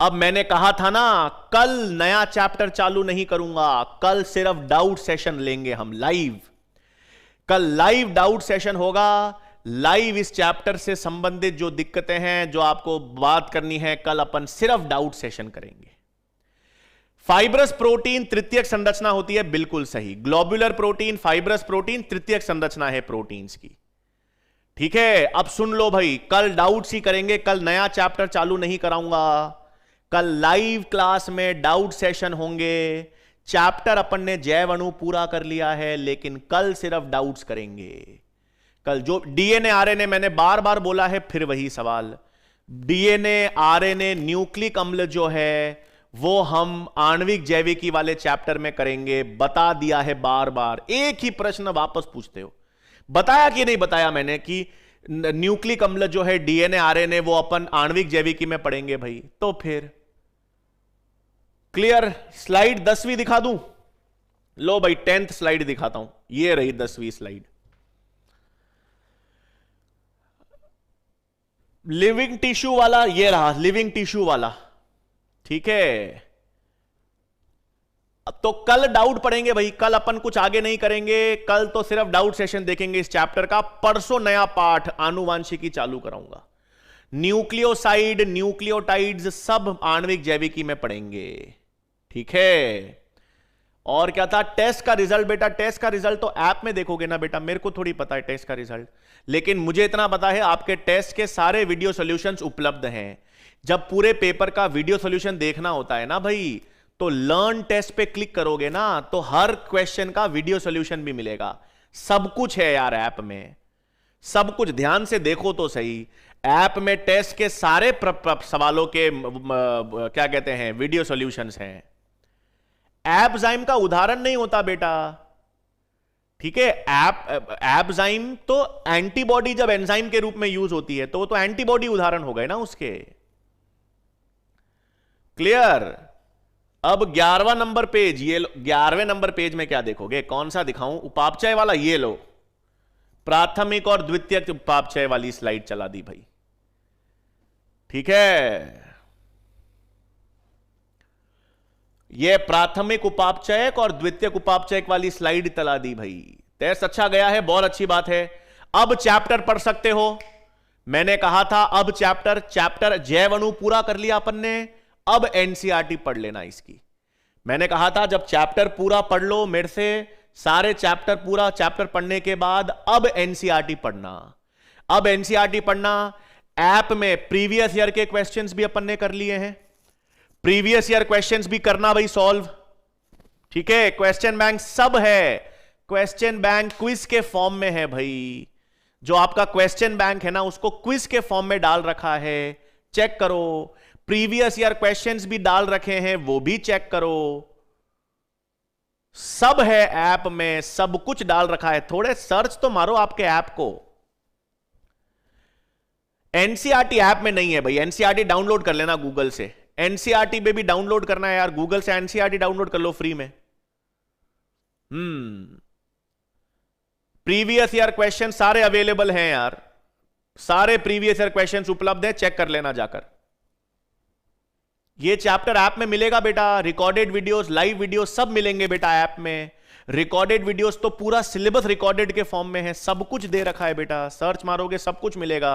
अब मैंने कहा था ना, कल नया चैप्टर चालू नहीं करूंगा, कल सिर्फ डाउट सेशन लेंगे हम लाइव। कल लाइव डाउट सेशन होगा। लाइव इस चैप्टर से संबंधित जो दिक्कतें हैं, जो आपको बात करनी है, कल अपन सिर्फ डाउट सेशन करेंगे। फाइब्रस प्रोटीन तृतीयक संरचना होती है, बिल्कुल सही। ग्लोबुलर प्रोटीन, फाइब्रस प्रोटीन तृतीयक संरचना है प्रोटीन्स की। ठीक है, अब सुन लो भाई, कल डाउट्स ही करेंगे, कल नया चैप्टर चालू नहीं कराऊंगा। कल लाइव क्लास में डाउट सेशन होंगे। चैप्टर अपन ने जैव अणु पूरा कर लिया है, लेकिन कल सिर्फ डाउट्स करेंगे। कल जो डीएनए आरएनए, मैंने बार बार बोला है, फिर वही सवाल, डीएनए आरएनए न्यूक्लिक अम्ल जो है वो हम आणविक जैविकी वाले चैप्टर में करेंगे। बता दिया है बार बार, एक ही प्रश्न वापस पूछते हो। बताया कि नहीं बताया मैंने कि न्यूक्लिक अम्ल जो है डीएनए आरएनए वो अपन आणविक जैविकी में पढ़ेंगे भाई। तो फिर क्लियर? स्लाइड 10वीं दिखा दूं? लो भाई 10th स्लाइड दिखाता हूं। ये रही 10वीं स्लाइड। लिविंग टिश्यू वाला ये रहा, लिविंग टिश्यू वाला। ठीक है, तो कल डाउट पढ़ेंगे भाई, कल अपन कुछ आगे नहीं करेंगे, कल तो सिर्फ डाउट सेशन देखेंगे इस चैप्टर का। परसों नया पाठ आनुवांशिकी चालू कराऊंगा। न्यूक्लियोसाइड, न्यूक्लियोटाइड्स सब आणविक जैविकी में पढ़ेंगे, ठीक है। और क्या था टेस्ट का रिजल्ट? बेटा टेस्ट का रिजल्ट तो ऐप में देखोगे ना बेटा, मेरे को थोड़ी पता है टेस्ट का रिजल्ट, लेकिन मुझे इतना पता है आपके टेस्ट के सारे वीडियो सॉल्यूशंस उपलब्ध हैं। जब पूरे पेपर का वीडियो सॉल्यूशन देखना होता है ना भाई, तो लर्न टेस्ट पे क्लिक करोगे ना, तो हर क्वेश्चन का वीडियो सॉल्यूशन भी मिलेगा। सब कुछ है यार ऐप में, सब कुछ ध्यान से देखो तो सही। ऐप में टेस्ट के सारे सवालों के क्या कहते हैं वीडियो सॉल्यूशंस हैं। एपजाइम का उदाहरण नहीं होता बेटा, ठीक है। एपजाइम तो एंटीबॉडी जब एंजाइम के रूप में यूज होती है तो एंटीबॉडी उदाहरण हो गए ना उसके। क्लियर? अब 11वां नंबर पेज, ये 11वें नंबर पेज में क्या देखोगे? कौन सा दिखाऊं? उपापचय वाला, ये लो, प्राथमिक और द्वितीयक उपापचय वाली स्लाइड चला दी भाई, ठीक है। ये प्राथमिक उपापचयक और द्वितीयक उपापचयक वाली स्लाइड चला दी भाई। टेस्ट अच्छा गया है, बहुत अच्छी बात है। अब चैप्टर पढ़ सकते हो। मैंने कहा था अब चैप्टर जैव अणु पूरा कर लिया अपन ने, अब एनसीईआरटी पढ़ लेना इसकी। मैंने कहा था जब चैप्टर पूरा पढ़ लो मेरे से, सारे पूरा चैप्टर पढ़ने के बाद अब एनसीईआरटी पढ़ना। अब एनसीईआरटी पढ़ना, ऐप में प्रीवियस ईयर के क्वेश्चंस भी अपन ने कर लिए हैं, प्रीवियस ईयर क्वेश्चंस भी करना भाई सॉल्व, ठीक है। क्वेश्चन बैंक सब है, क्वेश्चन बैंक क्विज के फॉर्म में है भाई। जो आपका क्वेश्चन बैंक है ना उसको क्विज के फॉर्म में डाल रखा है, चेक करो। प्रीवियस ईयर क्वेश्चंस भी डाल रखे हैं, वो भी चेक करो। सब है ऐप में, सब कुछ डाल रखा है। थोड़े सर्च तो मारो आपके ऐप को। एनसीईआरटी ऐप में नहीं है भाई, एनसीईआरटी डाउनलोड कर लेना गूगल से। एनसीईआरटी पे भी डाउनलोड करना है यार, गूगल से एनसीईआरटी डाउनलोड कर लो फ्री में। प्रीवियस ईयर क्वेश्चन सारे अवेलेबल हैं यार, सारे प्रीवियस ईयर क्वेश्चन उपलब्ध हैं, चेक कर लेना जाकर। ये चैप्टर ऐप में मिलेगा बेटा, रिकॉर्डेड वीडियोस, लाइव वीडियोस सब मिलेंगे बेटा ऐप में। रिकॉर्डेड वीडियोस तो पूरा सिलेबस रिकॉर्डेड के फॉर्म में है, सब कुछ दे रखा है बेटा, सर्च मारोगे सब कुछ मिलेगा,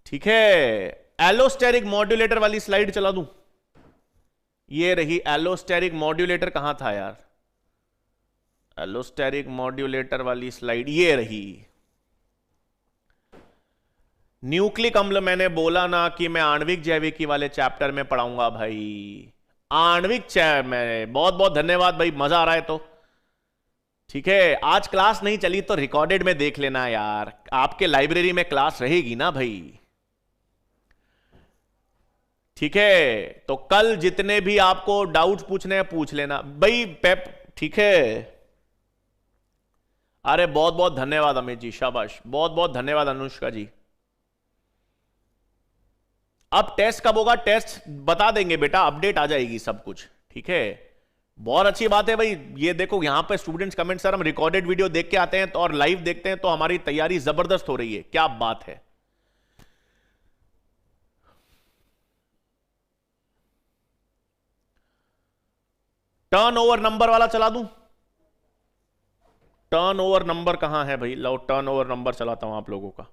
ठीक है। एलोस्टेरिक मॉड्यूलेटर वाली स्लाइड चला दूं? ये रही एलोस्टेरिक मॉड्यूलेटर, कहां था यार एलोस्टेरिक मॉड्यूलेटर वाली स्लाइड? ये रही। न्यूक्लिक अम्ल मैंने बोला ना कि मैं आणविक जैविकी वाले चैप्टर में पढ़ाऊंगा भाई, आणविक में। बहुत बहुत धन्यवाद भाई, मजा आ रहा है तो ठीक है। आज क्लास नहीं चली तो रिकॉर्डेड में देख लेना यार, आपके लाइब्रेरी में क्लास रहेगी ना भाई, ठीक है। तो कल जितने भी आपको डाउट्स पूछने हैं पूछ लेना भाई पेप, ठीक है। अरे बहुत बहुत धन्यवाद अमित जी, शाबाश, बहुत बहुत धन्यवाद अनुष्का जी। अब टेस्ट कब होगा? टेस्ट बता देंगे बेटा, अपडेट आ जाएगी सब कुछ, ठीक है। बहुत अच्छी बात है भाई। ये देखो यहां पे स्टूडेंट्स कमेंट, सर हम रिकॉर्डेड वीडियो देख के आते हैं तो और लाइव देखते हैं तो हमारी तैयारी जबरदस्त हो रही है, क्या बात है। टर्नओवर नंबर वाला चला दूं? टर्नओवर नंबर कहां है भाई? लो टर्नओवर नंबर चलाता हूं आप लोगों का।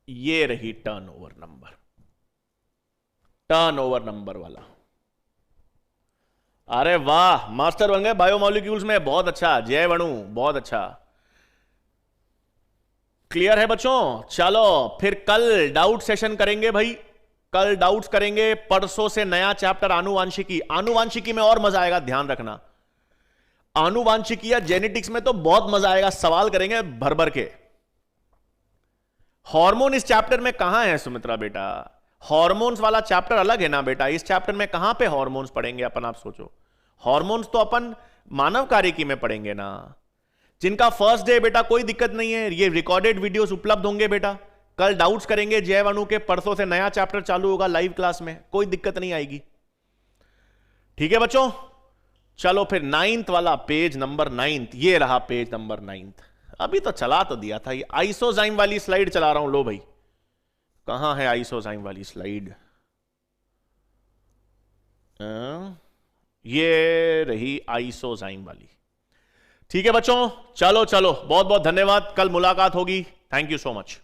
ये रही टर्नओवर नंबर, टर्नओवर नंबर वाला। अरे वाह, मास्टर बन गए बायोमोलिक्यूल्स में, बहुत अच्छा। जैव अणु, बहुत अच्छा। क्लियर है बच्चों? चलो फिर कल डाउट सेशन करेंगे भाई, कल डाउट्स करेंगे। परसों से नया चैप्टर आनुवांशिकी। आनुवांशिकी में और मजा आएगा, ध्यान रखना। आनुवांशिकी या जेनेटिक्स में तो बहुत मजा आएगा, सवाल करेंगे भर भर के। हार्मोन इस चैप्टर में कहां है सुमित्रा बेटा? हार्मोन्स वाला चैप्टर अलग है ना बेटा, इस चैप्टर में कहां पे हार्मोन्स पढ़ेंगे अपन? आप सोचो, हार्मोन्स तो अपन मानव कार्यकी में पढ़ेंगे ना। जिनका फर्स्ट डे बेटा कोई दिक्कत नहीं है, ये रिकॉर्डेड वीडियोस उपलब्ध होंगे बेटा। कल डाउट्स करेंगे जैव अणु के, परसों से नया चैप्टर चालू होगा लाइव क्लास में, कोई दिक्कत नहीं आएगी, ठीक है बच्चों। चलो फिर 9th वाला पेज नंबर 9, ये रहा पेज नंबर 9। अभी तो चला तो दिया था, ये आइसोजाइम वाली स्लाइड चला रहा हूं। लो भाई, कहां है आइसोजाइम वाली स्लाइड? ये रही आइसोजाइम वाली। ठीक है बच्चों, चलो चलो, बहुत बहुत धन्यवाद, कल मुलाकात होगी। Thank you so much.